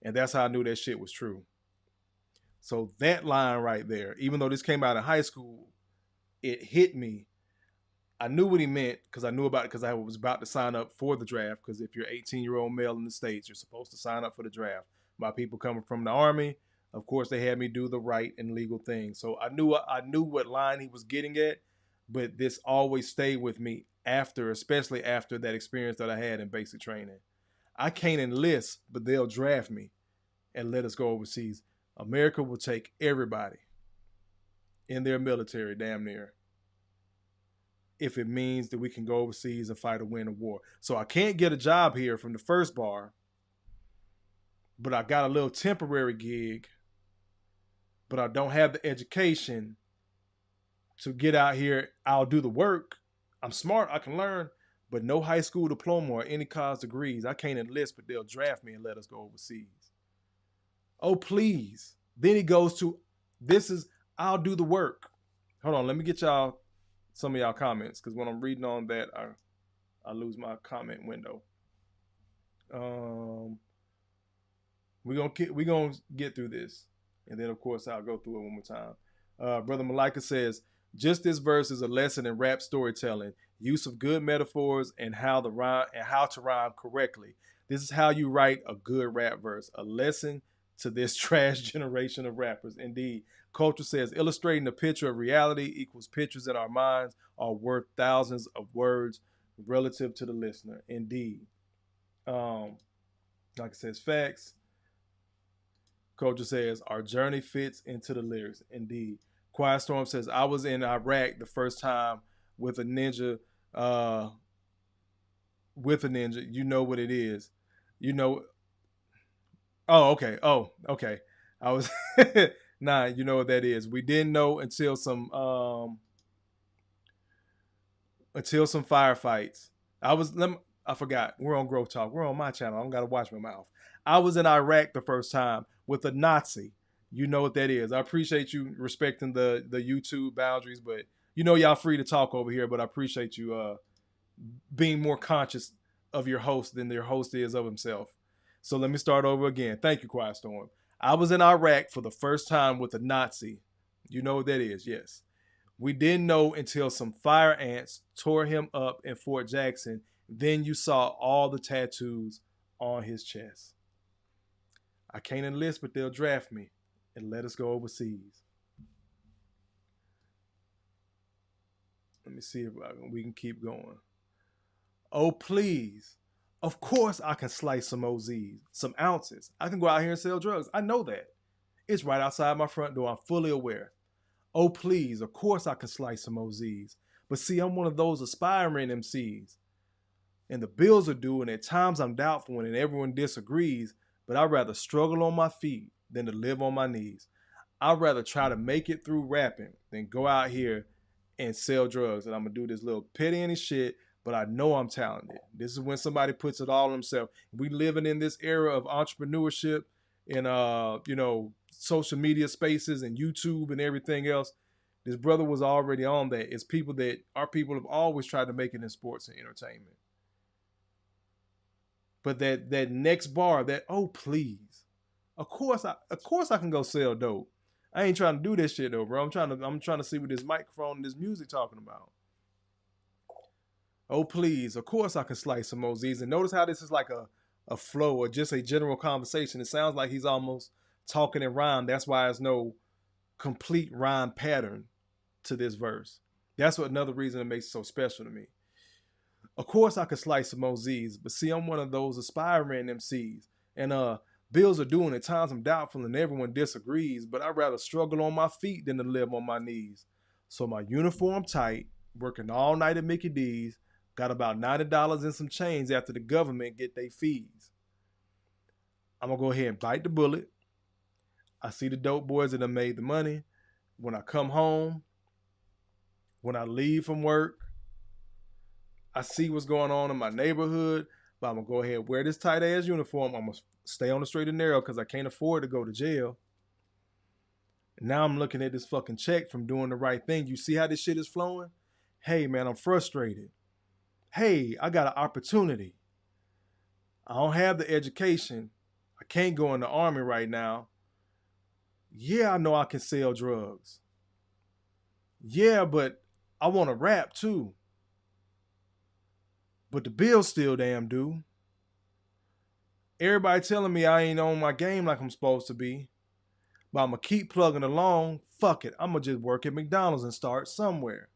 And that's how I knew that shit was true. So that line right there, even though this came out in high school, it hit me. I knew what he meant because I knew about it because I was about to sign up for the draft. Because if you're 18-year-old male in the States, you're supposed to sign up for the draft. My people coming from the Army, of course, they had me do the right and legal thing. So I knew what line he was getting at, but this always stayed with me after, especially after that experience that I had in basic training. I can't enlist, but they'll draft me and let us go overseas. America will take everybody in their military, damn near, if it means that we can go overseas and fight or win a war. So I can't get a job here from the first bar, but I got a little temporary gig, but I don't have the education to get out here. I'll do the work. I'm smart. I can learn, but no high school diploma or any college degrees. I can't enlist, but they'll draft me and let us go overseas. Oh, please. Then he goes to, I'll do the work. Hold on. Let me get y'all some of y'all comments, because when I'm reading on that, I lose my comment window. We're gonna get through this, and then of course I'll go through it one more time. Brother Malika says, just this verse is a lesson in rap storytelling, use of good metaphors, and how to rhyme correctly. This is how you write a good rap verse. A lesson to this trash generation of rappers. Indeed. Culture says, illustrating the picture of reality equals pictures in our minds are worth thousands of words relative to the listener. Indeed. Like it says, facts. Culture says, our journey fits into the lyrics. Indeed. Quiet Storm says, I was in Iraq the first time with a ninja. You know what it is. You know. Oh, okay. I was nah, you know what that is. We didn't know until some firefights. I forgot. We're on Growth Talk. We're on my channel. I don't gotta watch my mouth. I was in Iraq the first time with a Nazi. You know what that is. I appreciate you respecting the YouTube boundaries, but you know y'all free to talk over here, but I appreciate you being more conscious of your host than their host is of himself. So let me start over again. Thank you, Quiet Storm. I was in Iraq for the first time with a Nazi. You know what that is, yes. We didn't know until some fire ants tore him up in Fort Jackson. Then you saw all the tattoos on his chest. I can't enlist, but they'll draft me and let us go overseas. Let me see if we can keep going. Oh, please. Of course I can slice some OZs, some ounces. I can go out here and sell drugs. I know that. It's right outside my front door. I'm fully aware. Oh, please. Of course I can slice some OZs. But see, I'm one of those aspiring MCs. And the bills are due, and at times I'm doubtful and everyone disagrees, but I'd rather struggle on my feet than to live on my knees. I'd rather try to make it through rapping than go out here and sell drugs. And I'm going to do this little petty any shit, but I know I'm talented. This is when somebody puts it all on themselves. We living in this era of entrepreneurship and, social media spaces and YouTube and everything else. This brother was already on that. It's people that our people have always tried to make it in sports and entertainment. But that next bar, oh please, of course I can go sell dope. I ain't trying to do this shit though, bro. I'm trying to see what this microphone and this music talking about. Oh please, of course I can slice some OZs. And notice how this is like a flow or just a general conversation. It sounds like he's almost talking in rhyme. That's why there's no complete rhyme pattern to this verse. That's another reason it makes it so special to me. Of course I could slice some OZs, but see, I'm one of those aspiring MCs. And bills are due, and at times I'm doubtful and everyone disagrees, but I'd rather struggle on my feet than to live on my knees. So my uniform tight, working all night at Mickey D's, got about $90 and some change after the government get their fees. I'm going to go ahead and bite the bullet. I see the dope boys that have made the money. When I come home, when I leave from work, I see what's going on in my neighborhood, but I'm going to go ahead and wear this tight ass uniform. I'm going to stay on the straight and narrow because I can't afford to go to jail. And now I'm looking at this fucking check from doing the right thing. You see how this shit is flowing? Hey, man, I'm frustrated. Hey, I got an opportunity. I don't have the education. I can't go in the army right now. Yeah, I know I can sell drugs. Yeah, but I want to rap too. But the bills still damn due. Everybody telling me I ain't on my game like I'm supposed to be. But I'm going to keep plugging along. Fuck it. I'm going to just work at McDonald's and start somewhere.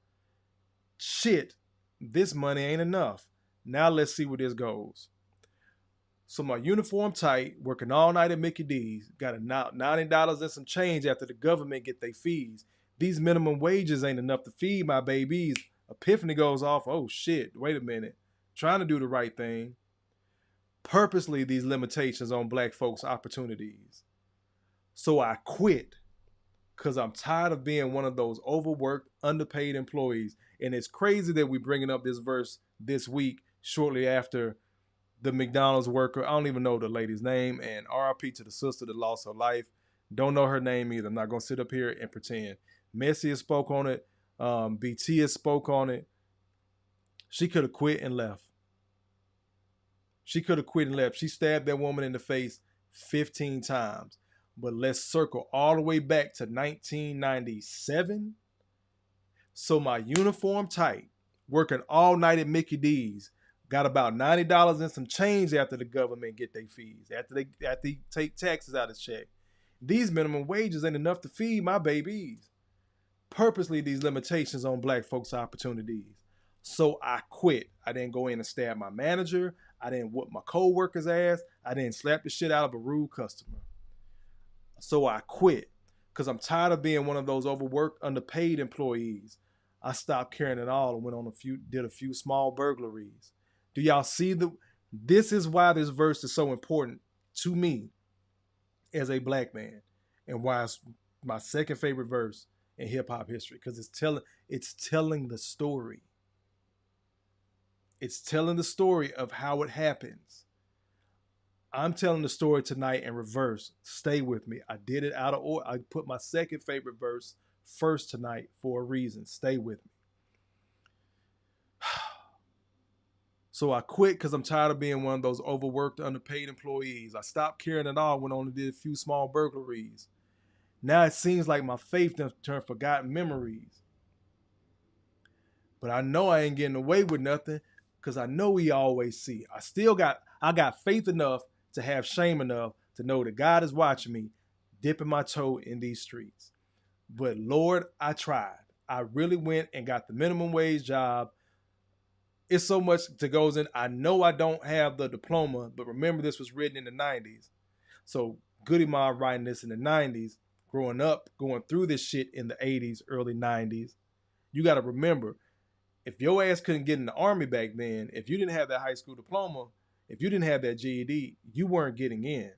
Shit, this money ain't enough. Now let's see where this goes. So my uniform tight, working all night at Mickey D's, got a $90 and some change after the government get their fees. These minimum wages ain't enough to feed my babies. Epiphany goes off, oh shit, wait a minute. Trying to do the right thing. Purposely these limitations on black folks' opportunities. So I quit because I'm tired of being one of those overworked, underpaid employees. And it's crazy that we're bringing up this verse this week shortly after the McDonald's worker. I don't even know the lady's name. And RIP to the sister that lost her life. Don't know her name either. I'm not going to sit up here and pretend. Messi has spoke on it. BT has spoke on it. She could have quit and left. She could have quit and left. She stabbed that woman in the face 15 times. But let's circle all the way back to 1997. So my uniform tight, working all night at Mickey D's, got about $90 and some change after the government get their fees, after they take taxes out of check. These minimum wages ain't enough to feed my babies. Purposely these limitations on black folks' opportunities. So I quit. I didn't go in and stab my manager. I didn't whoop my co-worker's ass. I didn't slap the shit out of a rude customer. So I quit because I'm tired of being one of those overworked, underpaid employees. I stopped caring at all and went on did a few small burglaries. Do y'all see this is why this verse is so important to me as a black man, and why it's my second favorite verse in hip hop history, because it's telling the story. It's telling the story of how it happens. I'm telling the story tonight in reverse. Stay with me. I did it out of order. I put my second favorite verse first tonight for a reason. Stay with me. So I quit because I'm tired of being one of those overworked, underpaid employees. I stopped caring at all, went on and did a few small burglaries. Now it seems like my faith done turned forgotten memories. But I know I ain't getting away with nothing because I know He always see. I got faith enough to have shame enough to know that God is watching me dipping my toe in these streets. But Lord, I tried. I really went and got the minimum wage job. It's so much that goes in. I know I don't have the diploma, but remember this was written in the 90s. So Goodie Mob writing this in the 90s, growing up, going through this shit in the 80s, early 90s. You got to remember, if your ass couldn't get in the army back then, if you didn't have that high school diploma, if you didn't have that GED, you weren't getting in.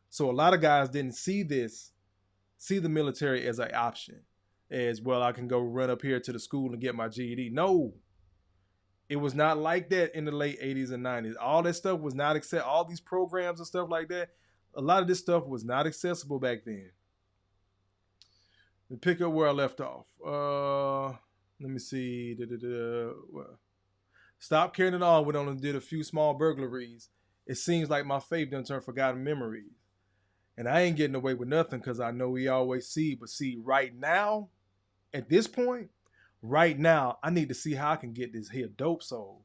So a lot of guys didn't see the military as an option. As, well, I can go run up here to the school and get my GED. No. It was not like that in the late 80s and 90s. All that stuff was not accessible. All these programs and stuff like that, a lot of this stuff was not accessible back then. Let me pick up where I left off. Let me see. Stop caring at all. Went on and did a few small burglaries. It seems like my faith done turned forgotten memories. And I ain't getting away with nothing because I know He always see. But see, right now, at this point, right now, I need to see how I can get this here dope sold.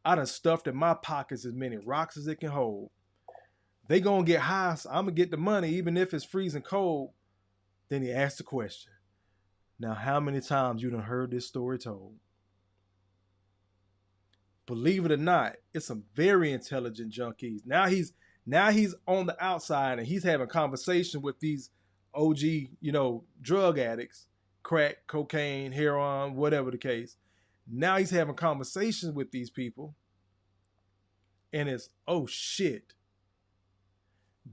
I done stuffed in my pockets as many rocks as it can hold. They gonna get high, so I'm gonna get the money, even if it's freezing cold. Then he asked the question. Now, how many times you done heard this story told? Believe it or not, it's some very intelligent junkies. Now he's on the outside and he's having conversation with these OG, drug addicts, crack, cocaine, heroin, whatever the case. Now he's having conversations with these people. And it's, oh shit.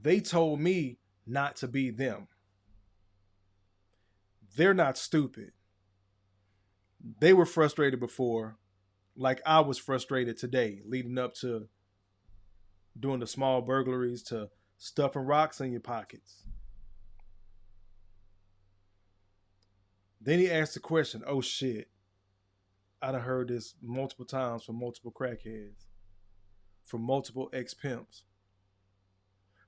They told me not to be them. They're not stupid. They were frustrated before, like I was frustrated today, leading up to doing the small burglaries to stuffing rocks in your pockets. Then he asked the question, oh shit, I done heard this multiple times from multiple crackheads, from multiple ex-pimps,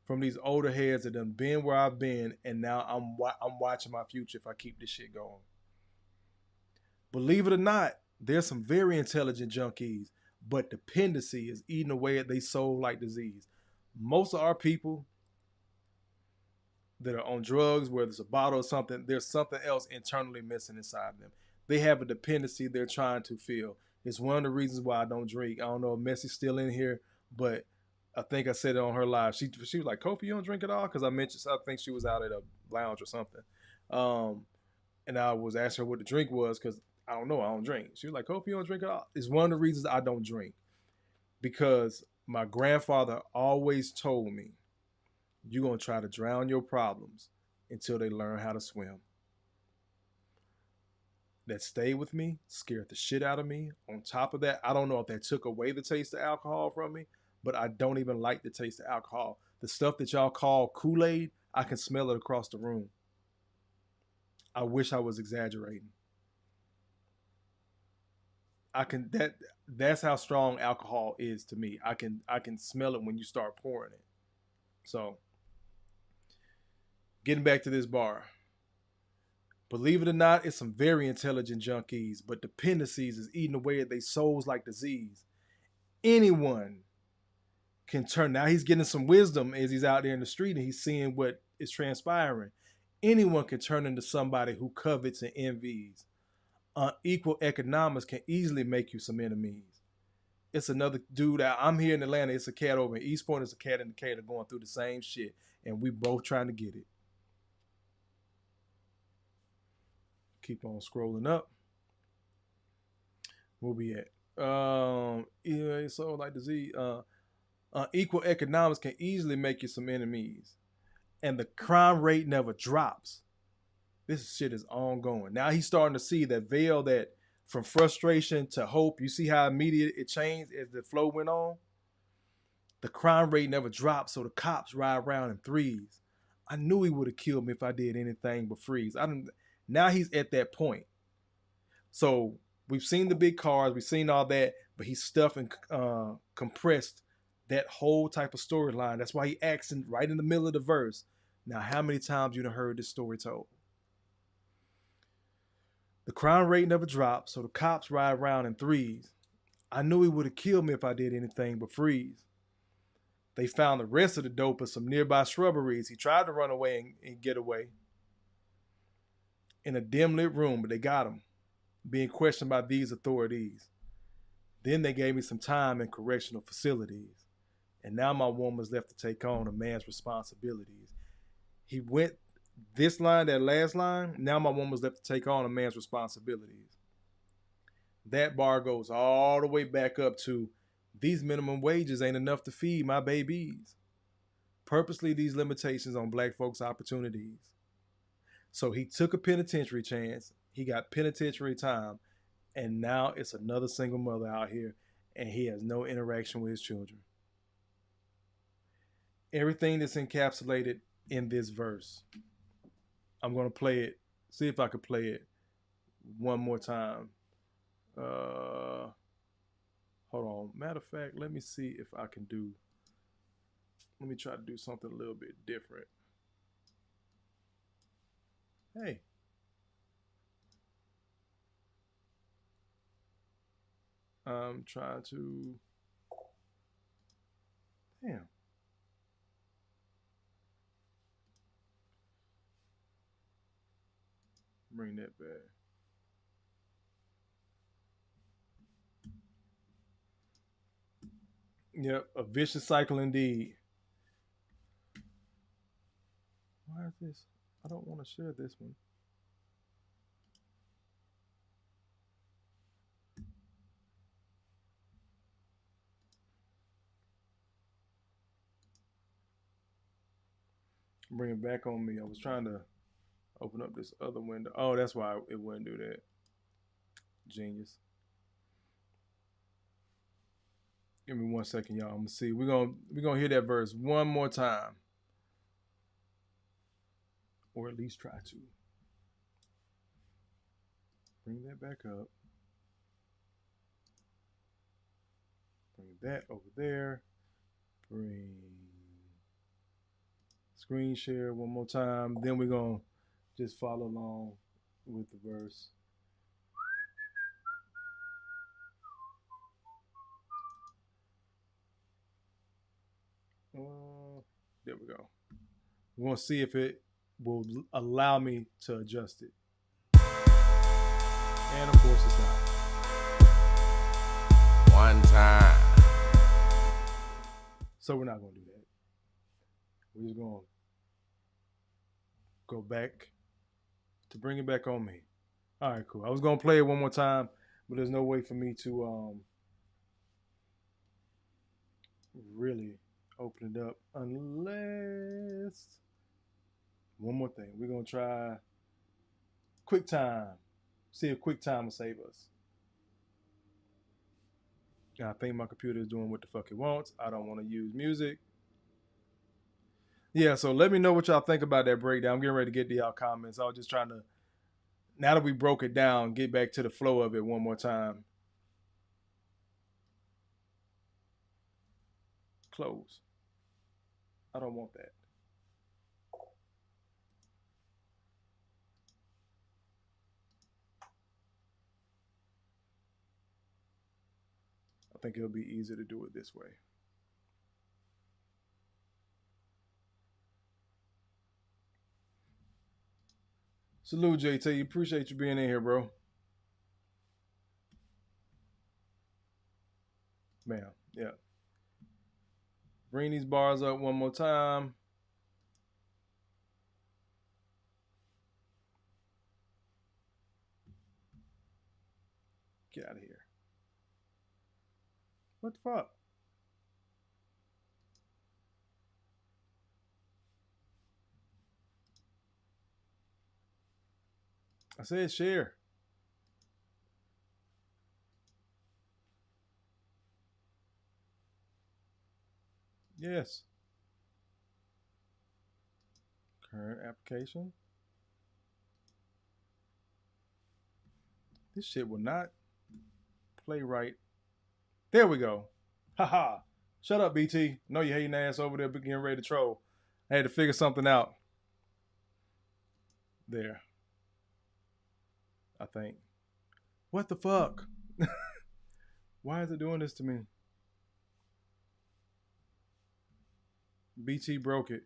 from these older heads that done been where I've been, and now I'm watching my future if I keep this shit going. Believe it or not, there's some very intelligent junkies, but dependency is eating away at their soul like disease. Most of our people that are on drugs, whether it's a bottle or something, there's something else internally missing inside them. They have a dependency they're trying to fill. It's one of the reasons why I don't drink. I don't know if Messie's still in here, but I think I said it on her live. She was like, Kofa, you don't drink at all? Because I think she was out at a lounge or something. And I was asking her what the drink was because I don't know, I don't drink. She was like, Kofa, you don't drink at all? It's one of the reasons I don't drink. Because my grandfather always told me, you're going to try to drown your problems until they learn how to swim. That stayed with me, scared the shit out of me. On top of that, I don't know if that took away the taste of alcohol from me, but I don't even like the taste of alcohol. The stuff that y'all call Kool-Aid, I can smell it across the room. I wish I was exaggerating. That's how strong alcohol is to me. I can smell it when you start pouring it. So, getting back to this bar. Believe it or not, it's some very intelligent junkies, but dependencies is eating away at their souls like disease. Anyone can turn. Now he's getting some wisdom as he's out there in the street and he's seeing what is transpiring. Anyone can turn into somebody who covets and envies. Unequal economics can easily make you some enemies. It's another dude out. I'm here in Atlanta. It's a cat over in East Point. It's a cat in Decatur going through the same shit, and we both trying to get it. Keep on scrolling up. Where we at? Yeah, so like disease. Equal economics can easily make you some enemies, and the crime rate never drops. This shit is ongoing. Now he's starting to see that veil that from frustration to hope. You see how immediate it changed as the flow went on? The crime rate never dropped, so the cops ride around in threes. I knew he would have killed me if I did anything but freeze. Now he's at that point. So we've seen the big cars, we've seen all that, but he's stuffed and compressed that whole type of storyline. That's why he acts right in the middle of the verse. Now, how many times you done heard this story told? The crime rate never dropped, so the cops ride around in threes. I knew he would have killed me if I did anything but freeze. They found the rest of the dope in some nearby shrubberies. He tried to run away and get away in a dim lit room, but they got him, being questioned by these authorities. Then they gave me some time in correctional facilities, and now my woman's left to take on a man's responsibilities. He went this line, that last line, now my woman's left to take on a man's responsibilities. That bar goes all the way back up to these minimum wages ain't enough to feed my babies. Purposely these limitations on black folks' opportunities. So he took a penitentiary chance. He got penitentiary time. And now it's another single mother out here. And he has no interaction with his children. Everything that's encapsulated in this verse. I'm going to play it. See if I can play it one more time. Hold on. Matter of fact, let me see if I can do. Let me try to do something a little bit different. Hey. I'm trying to. Damn. Bring that back. Yep, a vicious cycle indeed. Why is this? I don't want to share this one. Bring it back on me. I was trying to open up this other window. Oh, that's why it wouldn't do that. Genius. Give me 1 second, y'all. I'm gonna see. We're gonna hear that verse one more time. Or at least try to. Bring that back up. Bring that over there. Bring screen share one more time. Then we're gonna just follow along with the verse. There we go. We're gonna see if it will allow me to adjust it. And of course it's not. One time. So we're not gonna do that. We're just gonna go back to bring it back on me. All right, cool. I was gonna play it one more time, but there's no way for me to really open it up unless one more thing. We're gonna try QuickTime. See if QuickTime will save us. And I think my computer is doing what the fuck it wants. I don't want to use music. Yeah, so let me know what y'all think about that breakdown. I'm getting ready to get to y'all comments. I was just trying to, now that we broke it down, get back to the flow of it one more time. Close. I don't want that. I think it'll be easier to do it this way. Salute, JT. Appreciate you being in here, bro. Man, yeah. Bring these bars up one more time. Get out of here. What the fuck? I said share. Yes. Current application. This shit will not play right. There we go. Haha. Shut up, BT. Know you hating ass over there getting ready to troll. I had to figure something out. There. I think. What the fuck? Why is it doing this to me? BT broke it.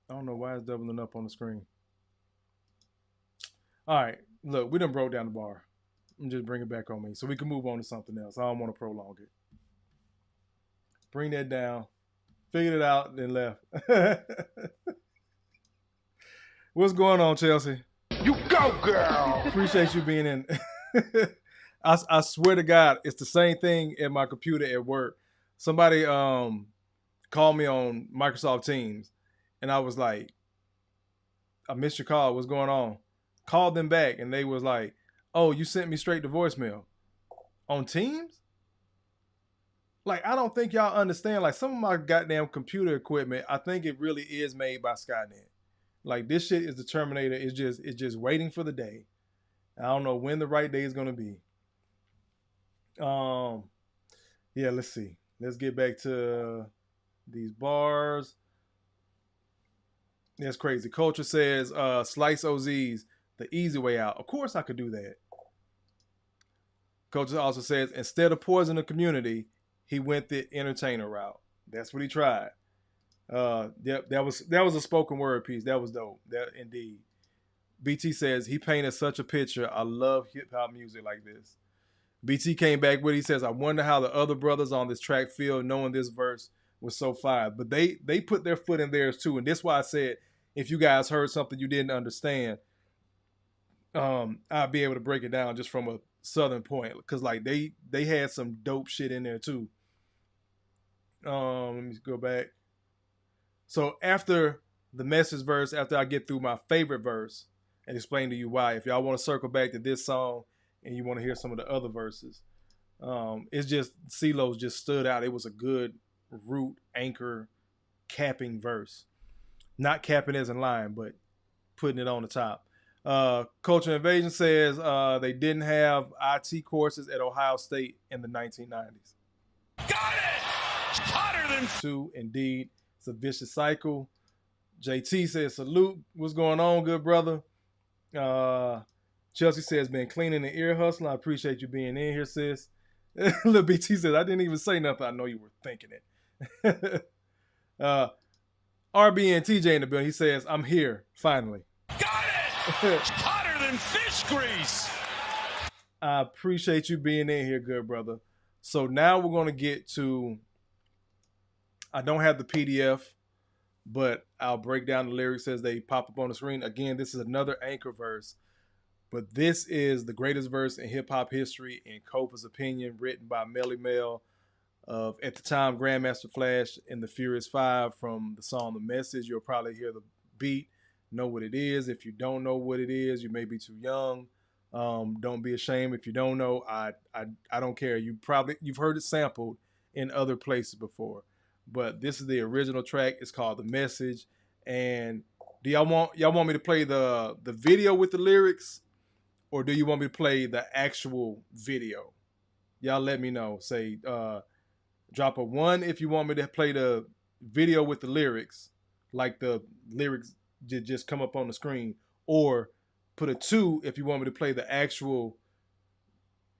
I don't know why it's doubling up on the screen. All right. Look, we done broke down the bar. And just bring it back on me so we can move on to something else. I don't want to prolong it. Bring that down. Figured it out, then left. What's going on, Chelsea? You go, girl. Appreciate you being in. I swear to God, it's the same thing at my computer at work. Somebody called me on Microsoft Teams, and I was like, I missed your call. What's going on? Called them back, and they was like, oh, you sent me straight to voicemail. On Teams? Like, I don't think y'all understand. Like, some of my goddamn computer equipment, I think it really is made by Skynet. Like, this shit is the Terminator. It's just waiting for the day. I don't know when the right day is gonna be. Yeah, let's see. Let's get back to these bars. That's crazy. Culture says, slice OZs, the easy way out. Of course I could do that. Culture also says, instead of poisoning the community, he went the entertainer route. That's what he tried. Yep, that was a spoken word piece. That was dope. That indeed. BT says, he painted such a picture. I love hip hop music like this. BT came back with, he says, I wonder how the other brothers on this track feel knowing this verse was so fire. But they put their foot in theirs too. And that's why I said, if you guys heard something you didn't understand, I'd be able to break it down just from a southern point. Because like they had some dope shit in there too. Let me go back. So after the message verse, after I get through my favorite verse and explain to you why, if y'all want to circle back to this song and you want to hear some of the other verses, it's just Cee-Lo just stood out. It was a good root anchor capping verse. Not capping as in line, but putting it on the top. Culture Invasion says they didn't have IT courses at Ohio State in the 1990s. Got it! Hotter than... Two, indeed. It's a vicious cycle. JT says, salute. What's going on, good brother? Chelsea says, been cleaning the ear hustle. I appreciate you being in here, sis. Lil BT says, I didn't even say nothing. I know you were thinking it. RB and TJ in the building. He says, I'm here, finally. Got it! Hotter than fish grease. I appreciate you being in here, good brother. So now we're going to get to, I don't have the PDF, but I'll break down the lyrics as they pop up on the screen. Again, this is another anchor verse, but this is the greatest verse in hip-hop history, in Kofa's opinion, written by Melle Mel of, at the time, Grandmaster Flash in the Furious 5 from the song The Message. You'll probably hear the beat, know what it is. If you don't know what it is, you may be too young. Don't be ashamed if you don't know. I don't care. You've heard it sampled in other places before. But this is the original track. It's called The Message. And do y'all want me to play the video with the lyrics, or do you want me to play the actual video? Y'all let me know. Say drop a 1 if you want me to play the video with the lyrics, like the lyrics just come up on the screen, or put a 2 if you want me to play the actual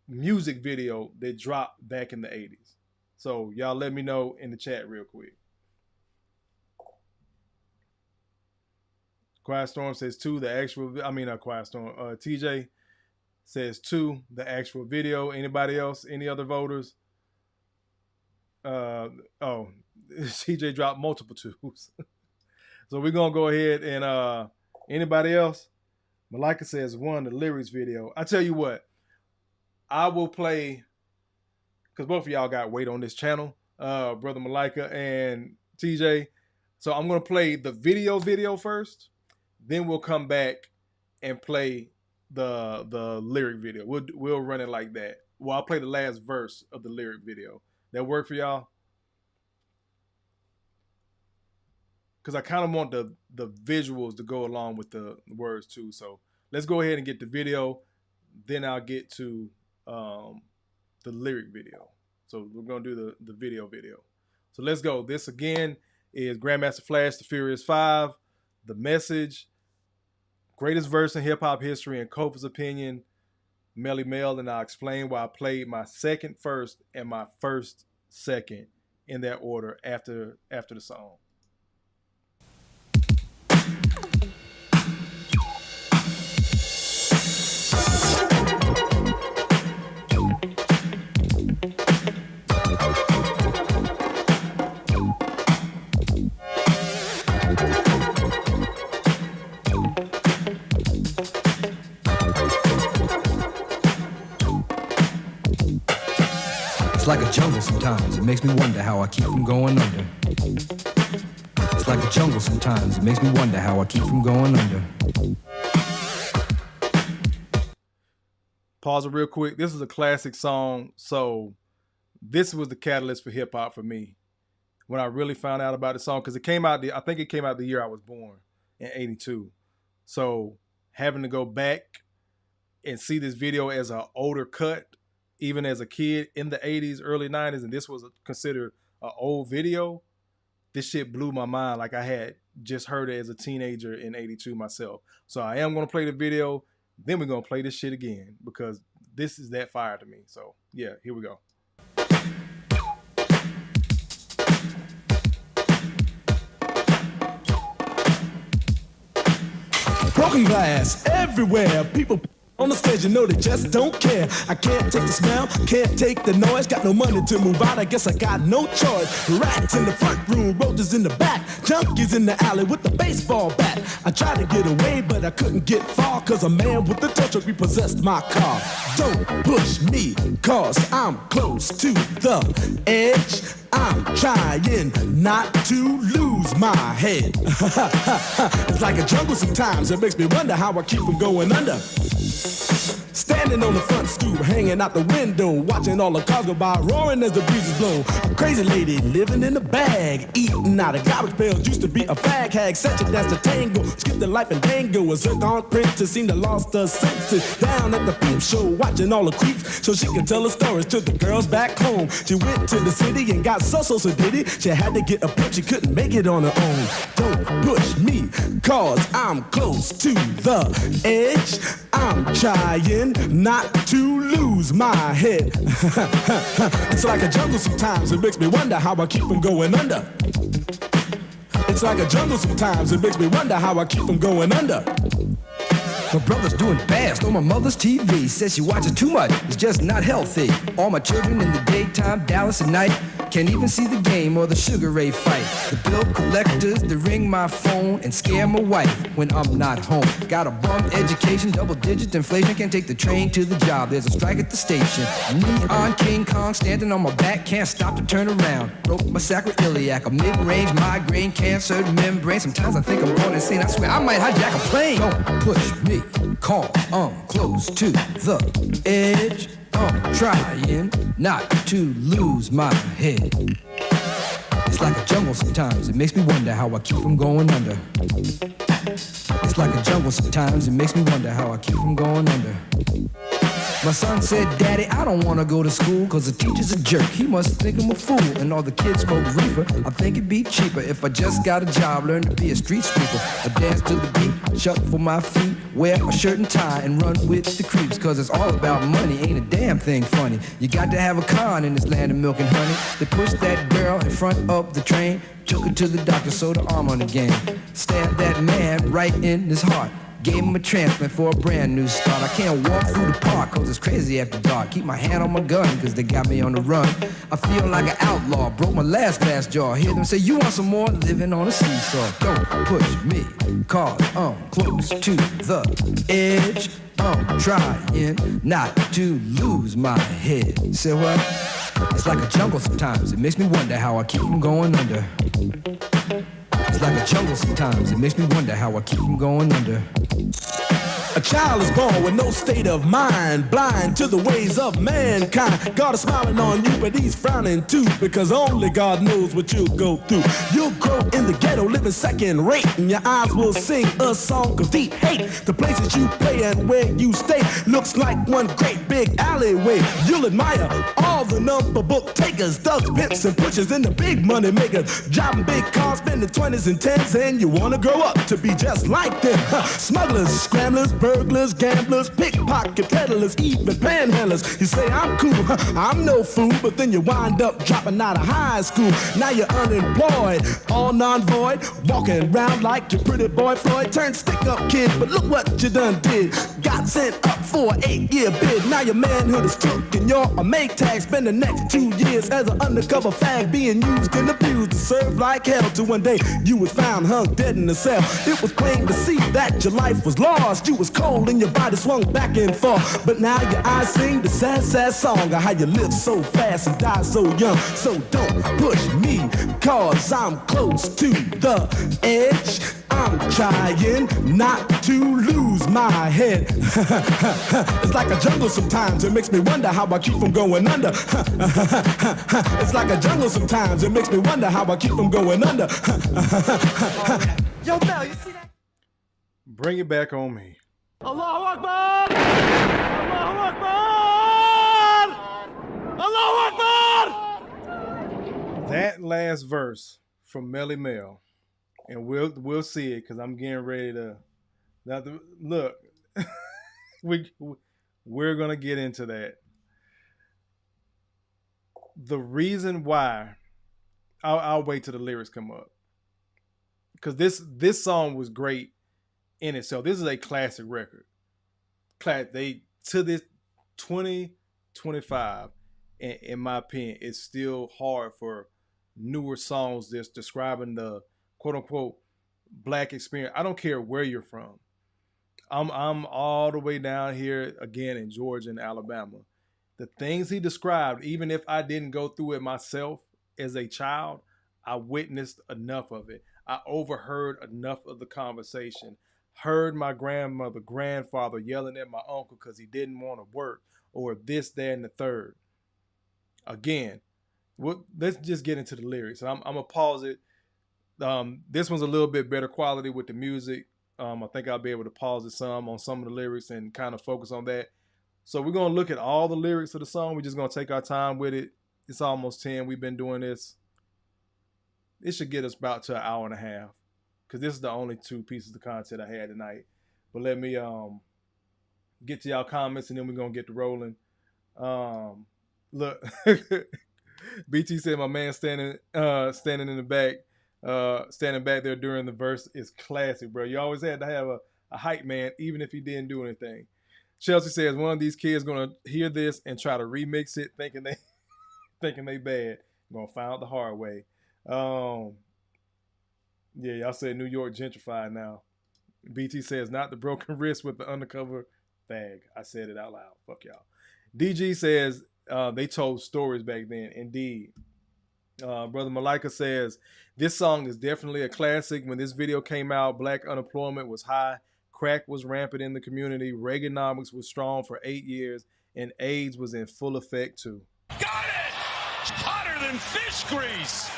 music video that dropped back in the 80s. So y'all let me know in the chat real quick. Quiet Storm says 2, the actual, Quiet Storm. TJ says 2, the actual video. Anybody else? Any other voters? CJ dropped multiple 2s. So we're going to go ahead and, anybody else? Malika says 1, the lyrics video. I tell you what, I will play, because both of y'all got weight on this channel, Brother Malika and TJ. So I'm going to play the video first. Then we'll come back and play the lyric video. We'll run it like that. Well, I'll play the last verse of the lyric video. That work for y'all? Because I kind of want the visuals to go along with the words too. So let's go ahead and get the video. Then I'll get to the lyric video. So we're going to do the video. So let's go. This again is Grandmaster Flash, the Furious 5, The Message, greatest verse in hip-hop history in Kofa's opinion, Melle Mel, and I'll explain why I played my second first and my first second in that order after the song. It's like a jungle sometimes, it makes me wonder how I keep from going under. It's like a jungle sometimes, it makes me wonder how I keep from going under. Pause it real quick. This is a classic song, so this was the catalyst for hip hop for me when I really found out about the song, because I think it came out the year I was born, in '82. So having to go back and see this video as an older cut, even as a kid in the 80s, early 90s, and this was considered an old video, this shit blew my mind. Like I had just heard it as a teenager in '82 myself. So I am going to play the video, then we're going to play this shit again, because this is that fire to me. So yeah, here we go. Broken glass everywhere, people On the stage, you know they just don't care. I can't take the smell, can't take the noise. Got no money to move out, I guess I got no choice. Rats in the front room, roaches in the back, junkies in the alley with the baseball bat. I tried to get away, but I couldn't get far, cause a man with a tow truck repossessed my car. Don't push me, cause I'm close to the edge. I'm trying not to lose my head. It's like a jungle sometimes, it makes me wonder how I keep from going under. Standing on the front stoop, hanging out the window, watching all the cars go by, roaring as the breezes blow. A crazy lady living in a bag, eating out of garbage pails. Used to be a fag hag, such a dance to tango. Skipped the life and dango. A zircon princess seemed to lost her senses. Down at the peep show, watching all the creeps, so she could tell her stories to the girls back home. She went to the city and got so did it. She had to get a pimp, she couldn't make it on her own. Don't push me, cause I'm close to the edge. I'm trying not to lose my head. It's like a jungle sometimes, it makes me wonder how I keep from going under. It's like a jungle sometimes, it makes me wonder how I keep from going under. My brother's doing fast on my mother's TV. Says she watches too much, it's just not healthy. All my children in the daytime, Dallas at night. Can't even see the game or the Sugar Ray fight. The bill collectors, they ring my phone and scare my wife when I'm not home. Got a bum education, double-digit inflation. Can't take the train to the job, there's a strike at the station. Neon King Kong standing on my back, can't stop to turn around. Broke my sacroiliac, a mid-range migraine, cancer membrane. Sometimes I think I'm going insane, I swear I might hijack a plane. Don't push me, cause I'm close to the edge. I'm trying not to lose my head. It's like a jungle sometimes, it makes me wonder how I keep from going under. It's like a jungle sometimes, it makes me wonder how I keep from going under. My son said, Daddy, I don't want to go to school, cause the teacher's a jerk. He must think I'm a fool, and all the kids smoke reefer. I think it'd be cheaper if I just got a job, learn to be a street sweeper. I dance to the beat, shuffle my feet, wear a shirt and tie, and run with the creeps. Cause it's all about money, ain't a damn thing funny. You got to have a con in this land of milk and honey. They pushed that girl in front of the train, took her to the doctor, sewed her arm on again. Stabbed that man right in his heart. Gave him a transplant for a brand new start. I can't walk through the park cause it's crazy after dark. Keep my hand on my gun cause they got me on the run. I feel like an outlaw, broke my last glass jaw. Hear them say, you want some more? Living on a seesaw. Don't push me, cause I'm close to the edge. I'm trying not to lose my head. Say what? It's like a jungle sometimes, it makes me wonder how I keep from going under. It's like a jungle sometimes, it makes me wonder how I keep from going under. A child is born with no state of mind, blind to the ways of mankind. God is smiling on you, but he's frowning too, because only God knows what you'll go through. You'll grow in the ghetto, living second rate, and your eyes will sing a song of deep hate. The places you play and where you stay looks like one great big alleyway. You'll admire all the number book takers, thugs, pimps, and pushers, and the big money makers. Driving big cars, spending 20s and 10s, and you wanna grow up to be just like them. Smugglers, scramblers, burglars, gamblers, pickpocket peddlers, even panhandlers. You say I'm cool, I'm no fool, but then you wind up dropping out of high school. Now you're unemployed, all non-void, walking around like your pretty boy Floyd. Turned stick-up kid, but look what you done did. Got sent up for an 8-year bid. Now your manhood is took and you're a make tag. Spend the next 2 years as an undercover fag, being used and abused to serve like hell. Till one day you was found hung dead in a cell. It was plain to see that your life was lost. You was cold and your body swung back and forth. But now your eyes sing the sad, sad song of how you live so fast and die so young. So don't push me, cause I'm close to the edge. I'm trying not to lose my head. It's like a jungle sometimes, it makes me wonder how I keep from going under. It's like a jungle sometimes, it makes me wonder how I keep from going under. Yo, Mel, you see that? Bring it back on me. Allahu Akbar! Allahu Akbar! Allahu Akbar! That last verse from Melle Mel, and we'll see it because I'm getting ready to. Now, look, we're gonna get into that. The reason why, I'll wait till the lyrics come up, because this song was great in itself. This is a classic record. they to this 2025, in my opinion, it's still hard for newer songs that's describing the quote unquote black experience. I don't care where you're from. I'm all the way down here again in Georgia and Alabama. The things he described, even if I didn't go through it myself as a child, I witnessed enough of it. I overheard enough of the conversation. Heard my grandfather yelling at my uncle because he didn't want to work, or this, that, and the third. Again, let's just get into the lyrics. I'm gonna pause it. This one's a little bit better quality with the music. I think I'll be able to pause it some on some of the lyrics and kind of focus on that. So we're going to look at all the lyrics of the song. We're just going to take our time with it. It's almost 10. We've been doing this. It should get us about to an hour and a half, because this is the only 2 pieces of content I had tonight. But let me get to y'all comments, and then we're going to get to rolling. Look, BT said my man standing in the back. Standing back there during the verse is classic, bro. You always had to have a hype man, even if he didn't do anything. Chelsea says one of these kids gonna hear this and try to remix it, thinking they bad. Gonna find out the hard way. Yeah, y'all said New York gentrified now. BT says not the broken wrist with the undercover fag. I said it out loud. Fuck y'all. DG says they told stories back then. Indeed. Brother Malika says, this song is definitely a classic. When this video came out, black unemployment was high, crack was rampant in the community, Reaganomics was strong for 8 years, and AIDS was in full effect too. Got it! Hotter than fish grease!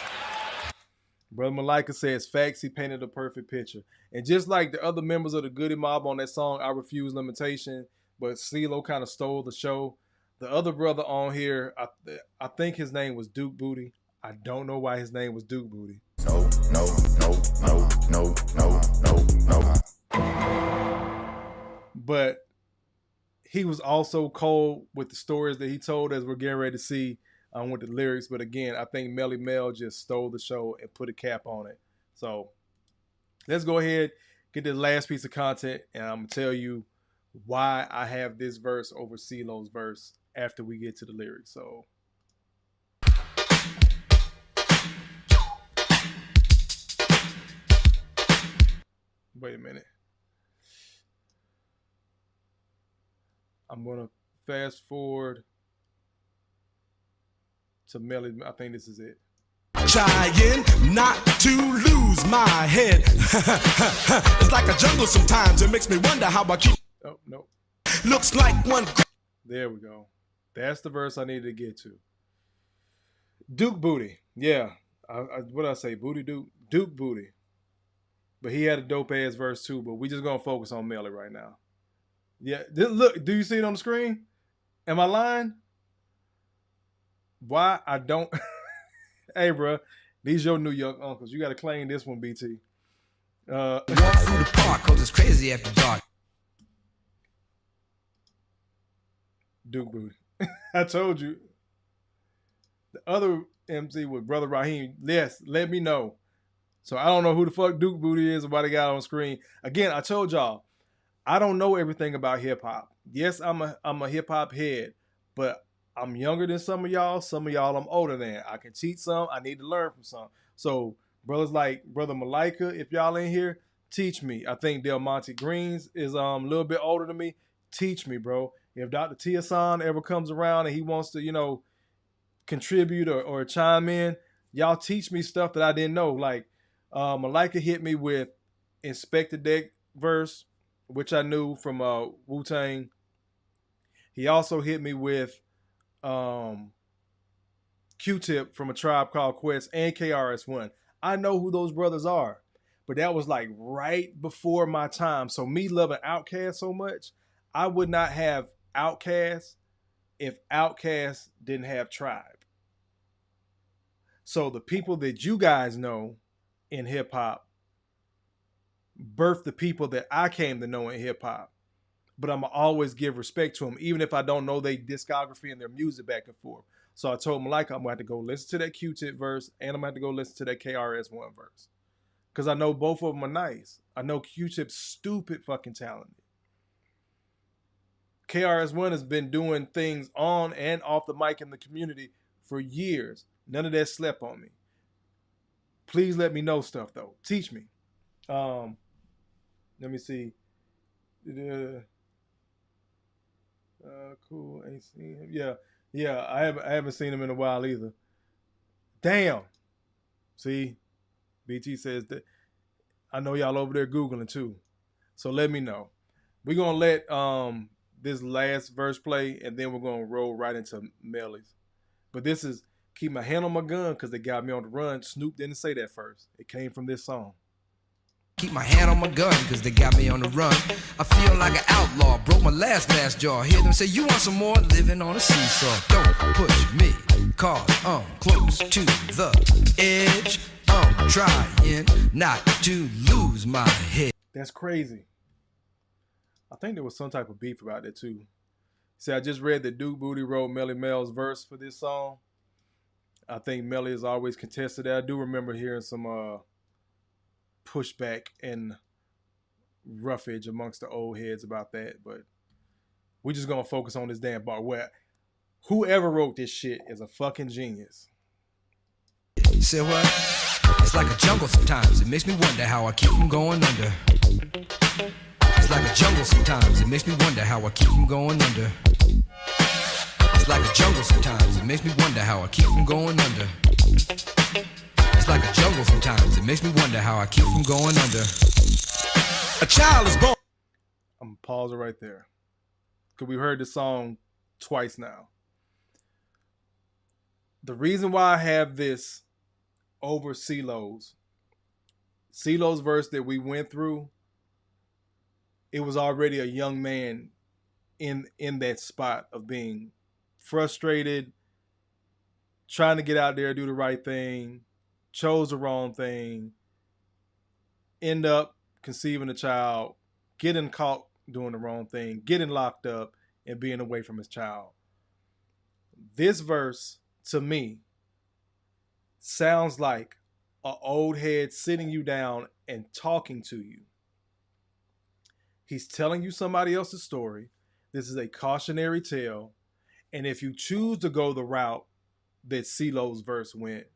Brother Malika says, facts, he painted a perfect picture. And just like the other members of the Goodie Mob on that song, I Refuse Limitation, but Cee-Lo kind of stole the show. The other brother on here, I think his name was Duke Booty. I don't know why his name was Duke Booty. No. But he was also cold with the stories that he told, as we're getting ready to see with the lyrics. But again, I think Melle Mel just stole the show and put a cap on it. So let's go ahead, get the last piece of content, and I'm going to tell you why I have this verse over Cee-Lo's verse after we get to the lyrics. So wait a minute. I'm going to fast forward to Melle. I think this is it. Trying not to lose my head. It's like a jungle sometimes. It makes me wonder how I keep. Oh, no. Looks like one. There we go. That's the verse I needed to get to. Duke Booty. Yeah. What did I say? Booty Duke? Duke Booty. But he had a dope ass verse too, but we just gonna focus on Melle right now. Yeah, look, do you see it on the screen? Am I lying? Why I don't? Hey, bro, these your New York uncles. You gotta claim this one, BT. Walk through the park, cause it's crazy after dark. Duke Booty. I told you. The other MC was Brother Raheem. Yes, let me know. So I don't know who the fuck Duke Booty is or why they got on screen. Again, I told y'all, I don't know everything about hip hop. Yes, I'm a hip hop head, but I'm younger than some of y'all. Some of y'all I'm older than. I can teach some. I need to learn from some. So brothers like Brother Malika, if y'all in here, teach me. I think Del Monte Greens is a little bit older than me. Teach me, bro. If Dr. Tia-san ever comes around and he wants to, contribute or chime in, y'all teach me stuff that I didn't know. Like Malika hit me with Inspect the Deck verse, which I knew from Wu-Tang. He also hit me with Q-Tip from A Tribe Called Quest and KRS-One. I know who those brothers are, but that was like right before my time. So me loving Outkast so much, I would not have Outkast if Outkast didn't have Tribe. So the people that you guys know in hip hop birthed the people that I came to know in hip hop. But I'm going to always give respect to them, even if I don't know their discography and their music back and forth. So I told Malika I'm going to have to go listen to that Q-Tip verse, and I'm going to have to go listen to that KRS-One verse. Because I know both of them are nice. I know Q-Tip's stupid fucking talented. KRS-One has been doing things on and off the mic in the community for years. None of that slept on me. Please let me know stuff though. Teach me. Let me see. Cool. Ain't seen him. Yeah. I haven't seen him in a while either. Damn. See, BT says that. I know y'all over there Googling too. So let me know. We're gonna let this last verse play, and then we're gonna roll right into Melle's. But this is Keep My Hand on My Gun because they got me on the run. Snoop didn't say that first. It came from this song. Keep my hand on my gun, cause they got me on the run. I feel like an outlaw, broke my last glass jaw. Hear them say, you want some more? Living on a seesaw. Don't push me, cause I'm close to the edge. I'm trying not to lose my head. That's crazy. I think there was some type of beef about that too. See, I just read that Duke Booty wrote Melle Mel's verse for this song. I think Melle has always contested that. I do remember hearing some pushback and roughage amongst the old heads about that, but we're just gonna focus on this damn bar where whoever wrote this shit is a fucking genius. You say what? It's like a jungle sometimes. It makes me wonder how I keep from going under. It's like a jungle sometimes. It makes me wonder how I keep from going under. It's like a jungle sometimes. It makes me wonder how I keep from going under. It's like a jungle sometimes. It makes me wonder how I keep from going under. A child is born. I'm gonna pause it right there. Because we've heard this song twice now. The reason why I have this over Cee-Lo's verse that we went through, it was already a young man in that spot of being frustrated, trying to get out there, do the right thing, chose the wrong thing, end up conceiving a child, getting caught doing the wrong thing, getting locked up, and being away from his child. This verse, to me, sounds like an old head sitting you down and talking to you. He's telling you somebody else's story. This is a cautionary tale. And if you choose to go the route that Cee-Lo's verse went,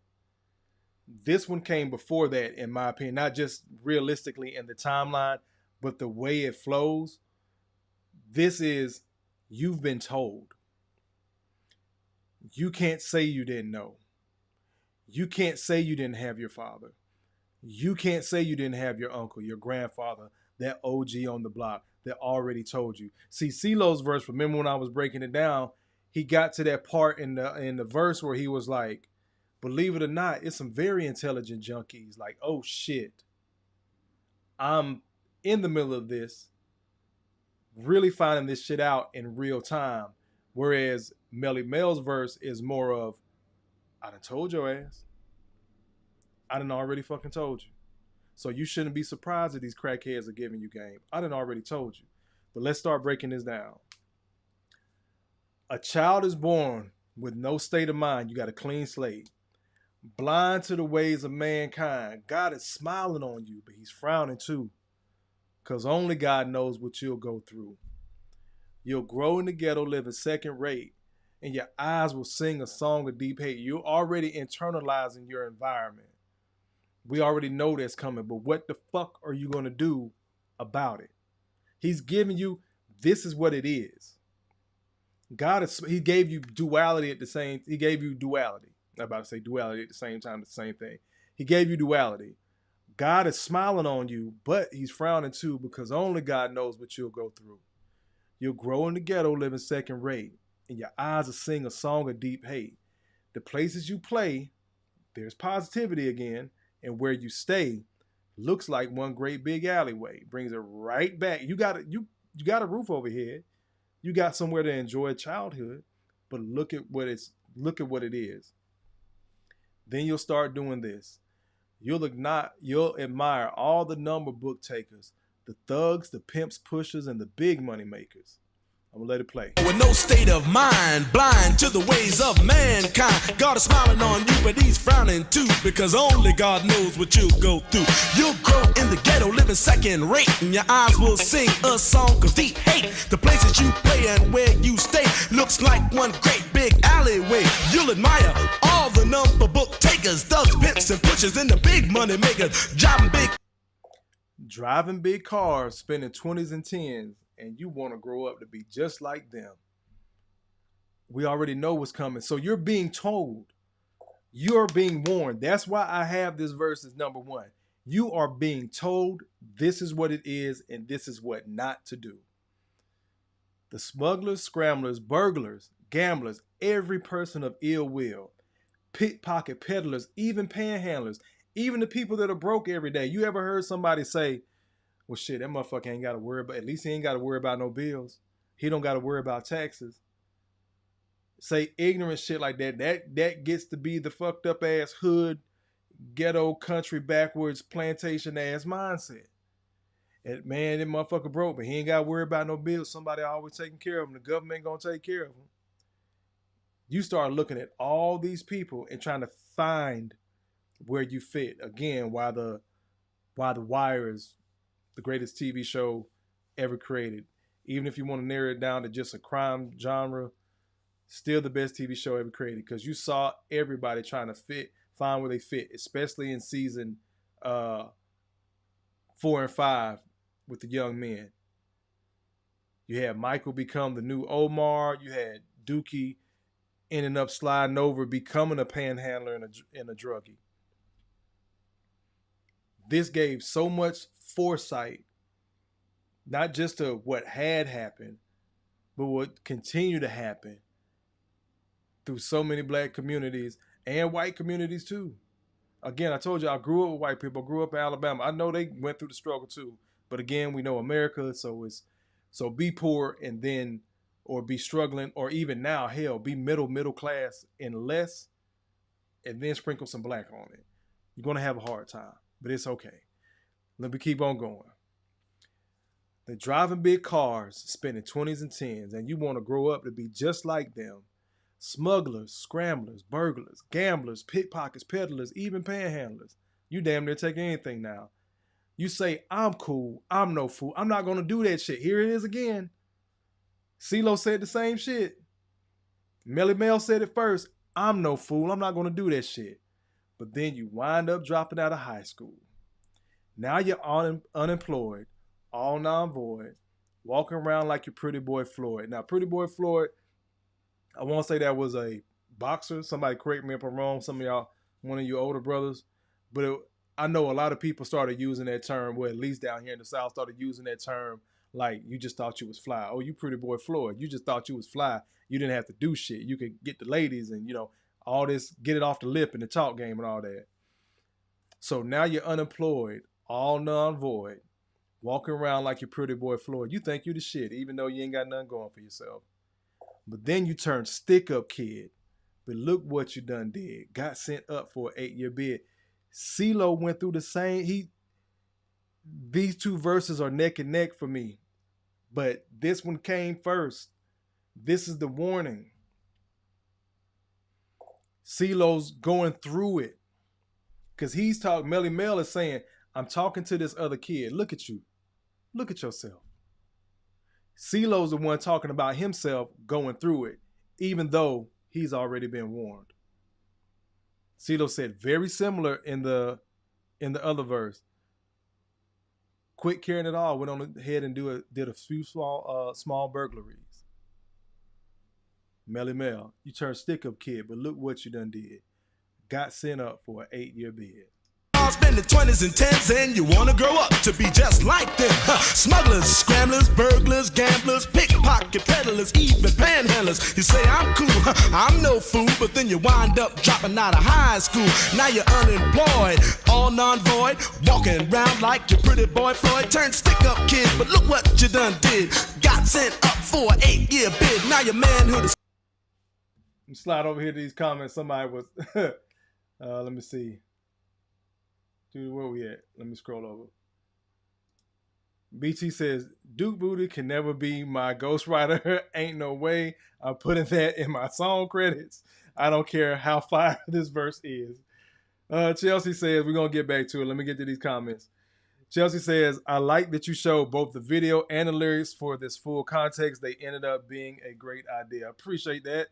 this one came before that, in my opinion, not just realistically in the timeline, but the way it flows. This is, you've been told. You can't say you didn't know. You can't say you didn't have your father. You can't say you didn't have your uncle, your grandfather, that OG on the block that already told you. See, Cee-Lo's verse, remember when I was breaking it down, he got to that part in the verse where he was like, believe it or not, it's some very intelligent junkies. Like, oh shit, I'm in the middle of this, really finding this shit out in real time. Whereas Melle Mel's verse is more of, I done told your ass. I done already fucking told you. So you shouldn't be surprised that these crackheads are giving you game. I done already told you. But let's start breaking this down. A child is born with no state of mind. You got a clean slate. Blind to the ways of mankind. God is smiling on you, but he's frowning too. Because only God knows what you'll go through. You'll grow in the ghetto, living second rate, and your eyes will sing a song of deep hate. You're already internalizing your environment. We already know that's coming, but what the fuck are you going to do about it? He's giving you, this is what it is. He gave you duality at the same, he gave you duality. I'm about to say duality at the same time, the same thing. He gave you duality. God is smiling on you, but he's frowning too, because only God knows what you'll go through. You'll grow in the ghetto, living second rate, and your eyes will sing a song of deep hate. The places you play, there's positivity again, and where you stay looks like one great big alleyway. Brings it right back. You got a roof over here. You got somewhere to enjoy childhood, but look at what it is. Then you'll start doing this. You'll admire all the number book takers, the thugs, the pimps, pushers, and the big money makers. I'm gonna let it play. With no state of mind, blind to the ways of mankind. God is smiling on you, but he's frowning too, because only God knows what you'll go through. You'll grow in the ghetto, living second rate, and your eyes will sing a song of deep hate. The places you play and where you stay looks like one great big alleyway. You'll admire all the number book takers, thugs, pimps, and pushers, and the big money makers driving big cars, spending 20s and 10s, and you want to grow up to be just like them. We already know what's coming. So you're being told. You're being warned. That's why I have this verse as number 1. You are being told this is what it is and this is what not to do. The smugglers, scramblers, burglars, gamblers, every person of ill will, pickpocket peddlers, even panhandlers, even the people that are broke every day. You ever heard somebody say, well, shit, that motherfucker ain't got to worry about, at least he ain't got to worry about no bills. He don't got to worry about taxes. Say ignorant shit like that. That gets to be the fucked up ass hood, ghetto, country, backwards, plantation ass mindset. And man, that motherfucker broke, but he ain't got to worry about no bills. Somebody always taking care of him. The government ain't gonna take care of him. You start looking at all these people and trying to find where you fit. Again, why the Wire is the greatest TV show ever created. Even if you want to narrow it down to just a crime genre, still the best TV show ever created, because you saw everybody trying to find where they fit, especially in season 4 and 5 with the young men. You had Michael become the new Omar. You had Dookie ending up sliding over, becoming a panhandler and a druggie. This gave so much foresight, not just to what had happened, but what continued to happen through so many black communities and white communities too. Again, I told you I grew up with white people. I grew up in Alabama. I know they went through the struggle too. But again, we know America, so be poor and then, or be struggling, or even now, hell, be middle class and less, and then sprinkle some black on it. You're gonna have a hard time, but it's okay. Let me keep on going. They're driving big cars, spending 20s and 10s, and you want to grow up to be just like them. Smugglers, scramblers, burglars, gamblers, pickpockets, peddlers, even panhandlers. You damn near take anything now. You say, I'm cool, I'm no fool, I'm not going to do that shit. Here it is again. Cee-Lo said the same shit. Melle Mel said it first. I'm no fool, I'm not going to do that shit. But then you wind up dropping out of high school. Now you're unemployed, all non-void, walking around like your Pretty Boy Floyd. Now, Pretty Boy Floyd, I won't say that was a boxer. Somebody correct me if I'm wrong. Some of y'all, one of you older brothers. But I know a lot of people started using that term, well, at least down here in the South, started using that term like you just thought you was fly. Oh, you Pretty Boy Floyd. You just thought you was fly. You didn't have to do shit. You could get the ladies and, all this, get it off the lip in the talk game and all that. So now you're unemployed, all non-void, walking around like your Pretty Boy Floyd. You think you the shit, even though you ain't got nothing going for yourself. But then you turn stick-up kid. But look what you done did. Got sent up for an 8-year bid. Cee-Lo went through the same. These two verses are neck and neck for me. But this one came first. This is the warning. Cee-Lo's going through it. Because he's talking, Melle Mel is saying, I'm talking to this other kid. Look at you. Look at yourself. Cee-Lo's the one talking about himself going through it, even though he's already been warned. Cee-Lo said very similar in the other verse. Quit caring at all. Went on ahead and did a few small burglaries. Melle Mel, you turned stick-up kid, but look what you done did. Got sent up for an 8-year bid. Spending 20s and 10s and you wanna grow up to be just like them. Smugglers, scramblers, burglars, gamblers, pickpocket peddlers, even panhandlers. You say I'm cool, I'm no fool, but then you wind up dropping out of high school. Now you're unemployed, all non-void, walking around like your Pretty Boy Floyd. Turned stick-up kid, but look what you done did. Got sent up for an 8-year bid. Now your manhood is... Let me slide over here to these comments. Somebody was... let me see. Dude, where we at? Let me scroll over. BT says, Duke Booty can never be my ghostwriter. Ain't no way I'm putting that in my song credits. I don't care how fire this verse is. Chelsea says, we're going to get back to it. Let me get to these comments. Chelsea says, I like that you showed both the video and the lyrics for this full context. They ended up being a great idea. I appreciate that.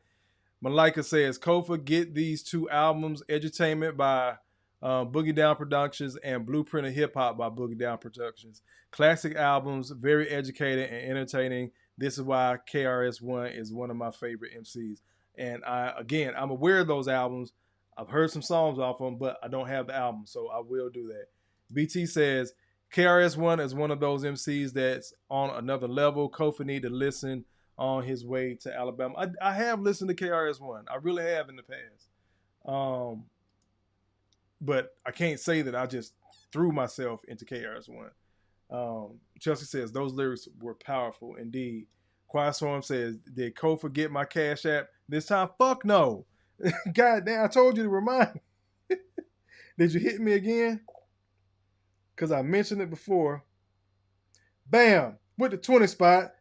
Malika says, Kofa, get these two albums, Edutainment by Boogie Down Productions and Blueprint of Hip Hop by Boogie Down Productions. Classic albums, very educated and entertaining. This is why KRS-One is one of my favorite MCs. And I'm aware of those albums. I've heard some songs off them, but I don't have the album, so I will do that. BT says, KRS-One is one of those MCs that's on another level. Kofa need to listen on his way to Alabama. I have listened to KRS-One. I really have in the past. But I can't say that I just threw myself into KRS-One. Chelsea says, those lyrics were powerful indeed. Quiet Storm says, did Kofa get my Cash App this time? Fuck no. God damn, I told you to remind me. Did you hit me again? Because I mentioned it before. Bam! With the 20 spot.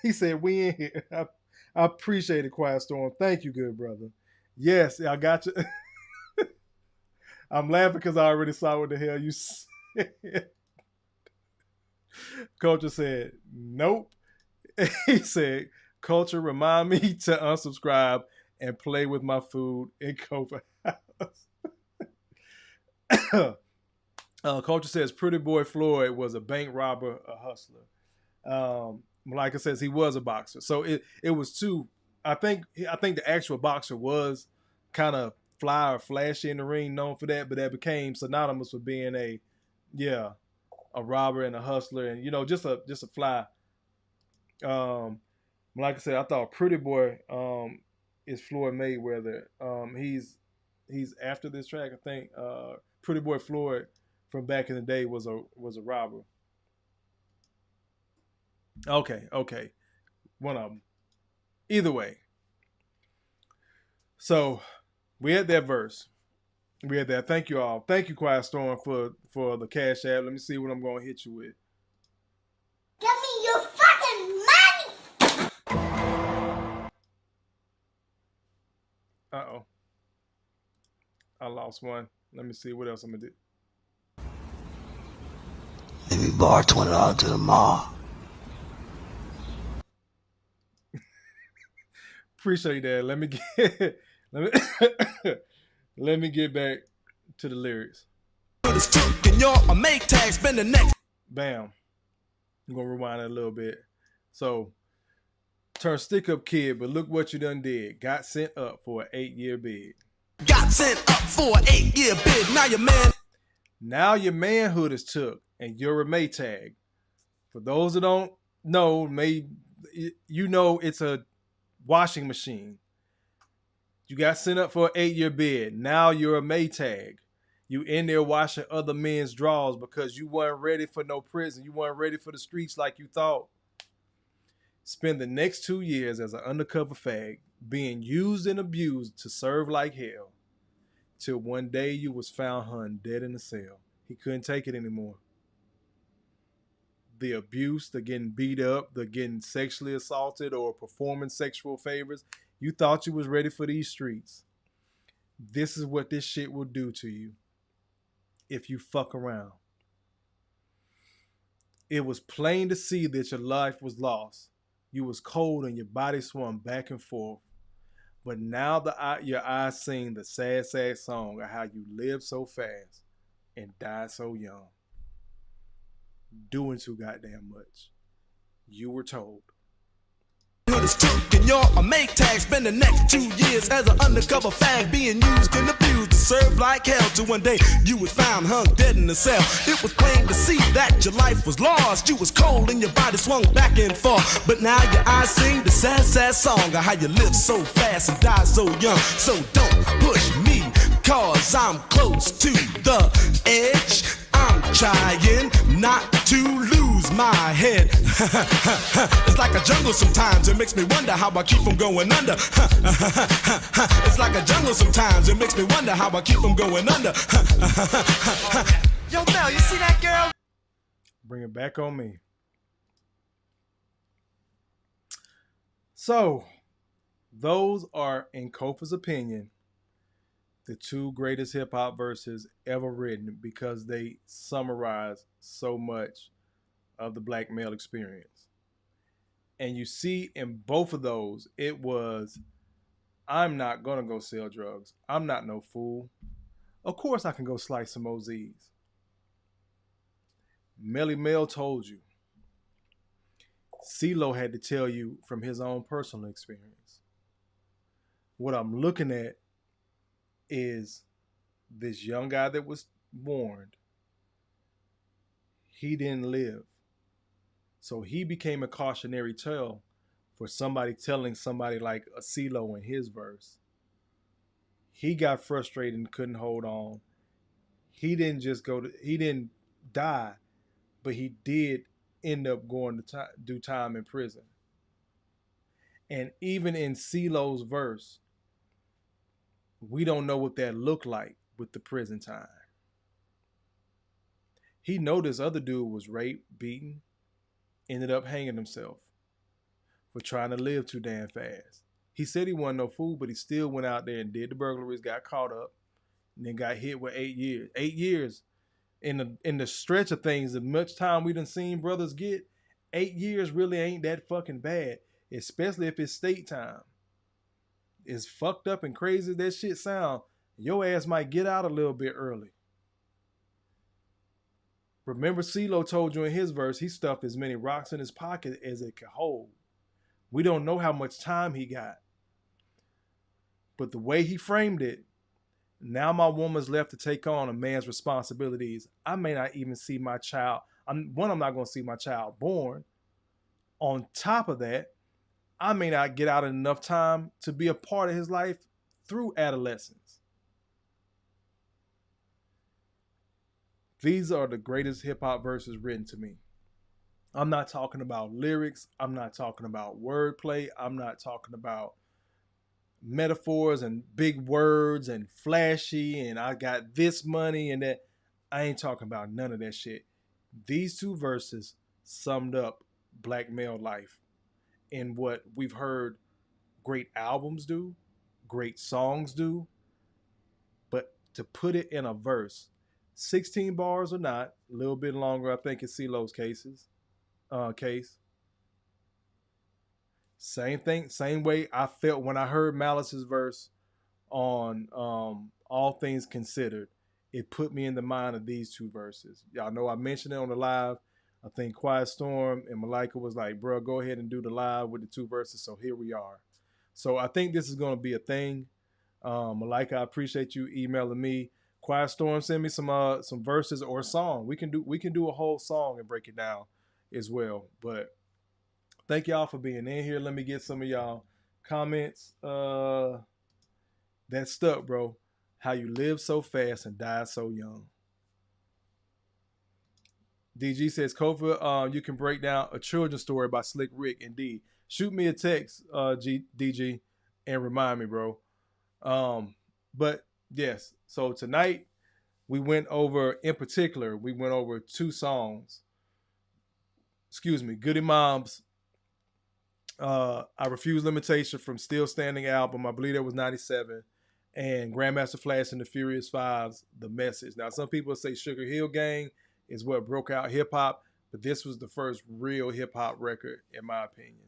He said, we in here. I appreciate it, Quiet Storm. Thank you, good brother. Yes, I got you. I'm laughing because I already saw what the hell you said. Culture said, nope. He said, Culture, remind me to unsubscribe and play with my food in Kofa house. Culture says, Pretty Boy Floyd was a bank robber, a hustler. Malika says he was a boxer. So it was two. I think the actual boxer was kind of fly or flashy in the ring, known for that, but that became synonymous with being a robber and a hustler, and just a fly. Like I said, I thought Pretty Boy is Floyd Mayweather. He's after this track. I think Pretty Boy Floyd from back in the day was a robber. Okay. One of them. Either way. So we had that verse. We had that. Thank you all. Thank you, Quiet Storm, for the Cash App. Let me see what I'm going to hit you with. Give me your fucking money! Uh-oh. I lost one. Let me see what else I'm going to do. Let me borrow $20 to the mall. Appreciate that. Let me get back to the lyrics. Bam. I'm gonna rewind it a little bit. So, turn stick up kid, but look what you done did. Got sent up for an 8-year bid. Got sent up for an 8-year bid. Now your manhood is took, and you're a Maytag. For those that don't know, it's a washing machine. You got sent up for an 8-year bid. Now you're a Maytag. You in there washing other men's drawers because you weren't ready for no prison. You weren't ready for the streets like you thought. Spend the next 2 years as an undercover fag, being used and abused to serve like hell. Till one day you was found hung dead in a cell. He couldn't take it anymore. The abuse, the getting beat up, the getting sexually assaulted or performing sexual favors. You thought you was ready for these streets. This is what this shit will do to you if you fuck around. It was plain to see that your life was lost. You was cold and your body swung back and forth. But now your eyes sing the sad, sad song of how you lived so fast and died so young. Doing too goddamn much. You were told. And you're a make tag. Spend the next 2 years as an undercover fag, being used and abused to serve like hell. Till one day you was found hung dead in a cell. It was plain to see that your life was lost. You was cold and your body swung back and forth. But now your eyes sing the sad, sad song of how you lived so fast and died so young. So don't push me, cause I'm close to the edge. I'm trying not to lose my head. It's like a jungle sometimes. It makes me wonder how I keep from going under. It's like a jungle sometimes. It makes me wonder how I keep from going under. Yo, Mel, you see that girl? Bring it back on me. So, those are, in Kofa's opinion, the two greatest hip hop verses ever written because they summarize so much of the black male experience. And you see in both of those, it was, I'm not gonna go sell drugs. I'm not no fool. Of course I can go slice some OZs. Melle Mel told you. Cee-Lo had to tell you from his own personal experience. What I'm looking at is this young guy that was warned. He didn't live. So he became a cautionary tale for somebody telling somebody like a Cee-Lo in his verse. He got frustrated and couldn't hold on. He didn't die, but he did end up going to do time in prison. And even in Cee-Lo's verse, we don't know what that looked like with the prison time. He know this other dude was raped, beaten, ended up hanging himself for trying to live too damn fast. He said he wasn't no fool, but he still went out there and did the burglaries, got caught up, and then got hit with 8 years. 8 years in the stretch of things, as much time we done seen brothers get, 8 years really ain't that fucking bad, especially if it's state time. As fucked up and crazy as that shit sound, your ass might get out a little bit early. Remember, Cee-Lo told you in his verse, he stuffed as many rocks in his pocket as it could hold. We don't know how much time he got. But the way he framed it, now my woman's left to take on a man's responsibilities. I may not even see my child. I'm not going to see my child born. On top of that, I may not get out enough time to be a part of his life through adolescence. These are the greatest hip hop verses written to me. I'm not talking about lyrics. I'm not talking about wordplay. I'm not talking about metaphors and big words and flashy and I got this money and that. I ain't talking about none of that shit. These two verses summed up black male life and what we've heard great albums do, great songs do, but to put it in a verse, 16 bars or not, a little bit longer, I think in Cee-Lo's case. Same thing, same way I felt when I heard Malice's verse on All Things Considered. It put me in the mind of these two verses. Y'all know I mentioned it on the live. I think Quiet Storm and Malika was like, bro, go ahead and do the live with the two verses. So here we are. So I think this is going to be a thing. Malika, I appreciate you emailing me. Quiet Storm, send me some verses or a song. We can do a whole song and break it down as well. But thank y'all for being in here. Let me get some of y'all comments. That stuck, bro. How you live so fast and die so young. DG says, Kofa, you can break down a children's story by Slick Rick. Indeed. Shoot me a text, DG, and remind me, bro. But yes, so tonight we went over two songs. Excuse me, Goodie Mob's I Refuse Limitation from Still Standing album. I believe that was 97. And Grandmaster Flash and the Furious Five's The Message. Now, some people say Sugar Hill Gang is what broke out hip hop, but this was the first real hip hop record, in my opinion.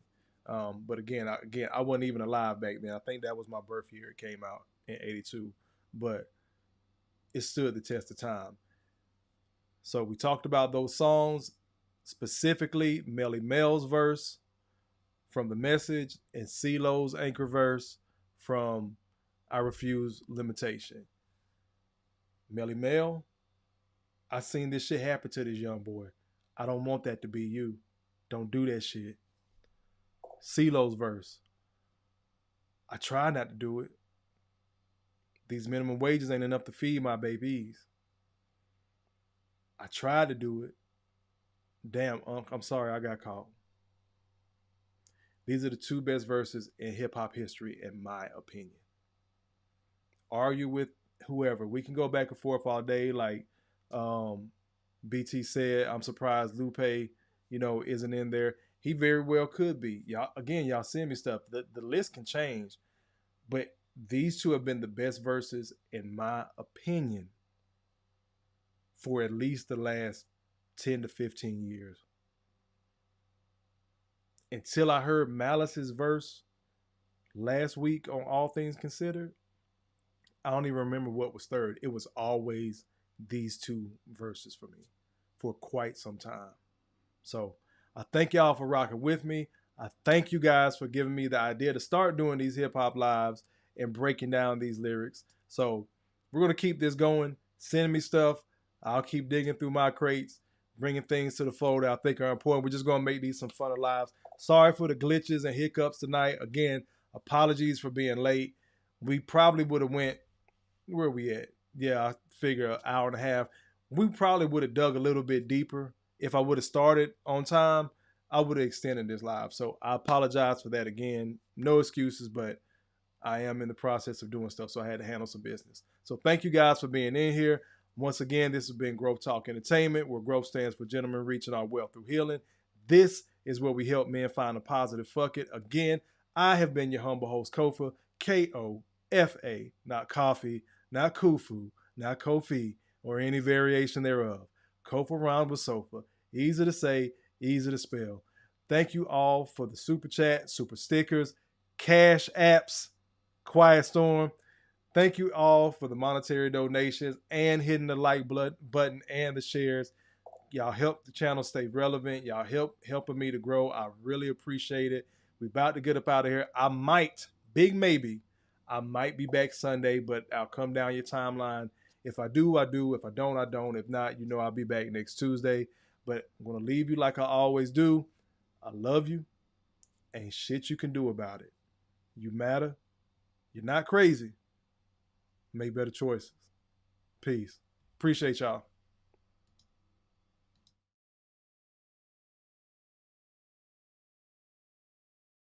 But again, I wasn't even alive back then. I think that was my birth year. It came out in 82, but it stood the test of time. So we talked about those songs, specifically Melle Mel's verse from The Message and Cee-Lo's anchor verse from I Refuse Limitation. Melle Mel, I seen this shit happen to this young boy. I don't want that to be you. Don't do that shit. Cee-Lo's verse, I try not to do it. These minimum wages ain't enough to feed my babies. I tried to do it. Damn, Unc, I'm sorry I got caught. These are the two best verses in hip-hop history, in my opinion. Argue with whoever. We can go back and forth all day. Like BT said, I'm surprised Lupe, isn't in there. He very well could be. Y'all send me stuff. The list can change. But these two have been the best verses, in my opinion, for at least the last 10 to 15 years. Until I heard Malice's verse last week on All Things Considered, I don't even remember what was third. It was always these two verses for me for quite some time. So I thank y'all for rocking with me. I thank you guys for giving me the idea to start doing these hip hop lives and breaking down these lyrics. So we're going to keep this going. Send me stuff. I'll keep digging through my crates, bringing things to the fold that I think are important. We're just going to make these some fun lives. Sorry for the glitches and hiccups tonight. Again, apologies for being late. We probably would have went, where are we at? Yeah, I figure an hour and a half. We probably would have dug a little bit deeper. If I would have started on time, I would have extended this live. So I apologize for that again. No excuses, but I am in the process of doing stuff, so I had to handle some business. So thank you guys for being in here. Once again, this has been Growth Talk Entertainment, where growth stands for gentlemen reaching our wealth through healing. This is where we help men find a positive fuck it. Again, I have been your humble host, Kofa, Kofa, not coffee, not kufu, not Kofi, or any variation thereof. Kofa rhymes with sofa. Easy to say, easy to spell. Thank you all for the super chat, super stickers, cash apps, Quiet Storm. Thank you all for the monetary donations and hitting the like button and the shares. Y'all help the channel stay relevant. Y'all helping me to grow. I really appreciate it. We about to get up out of here. I might, big maybe, I might be back Sunday, but I'll come down your timeline. If I do, I do. If I don't, I don't. If not, you know I'll be back next Tuesday. But I'm going to leave you like I always do. I love you. Ain't shit you can do about it. You matter. You're not crazy. Make better choices. Peace. Appreciate y'all.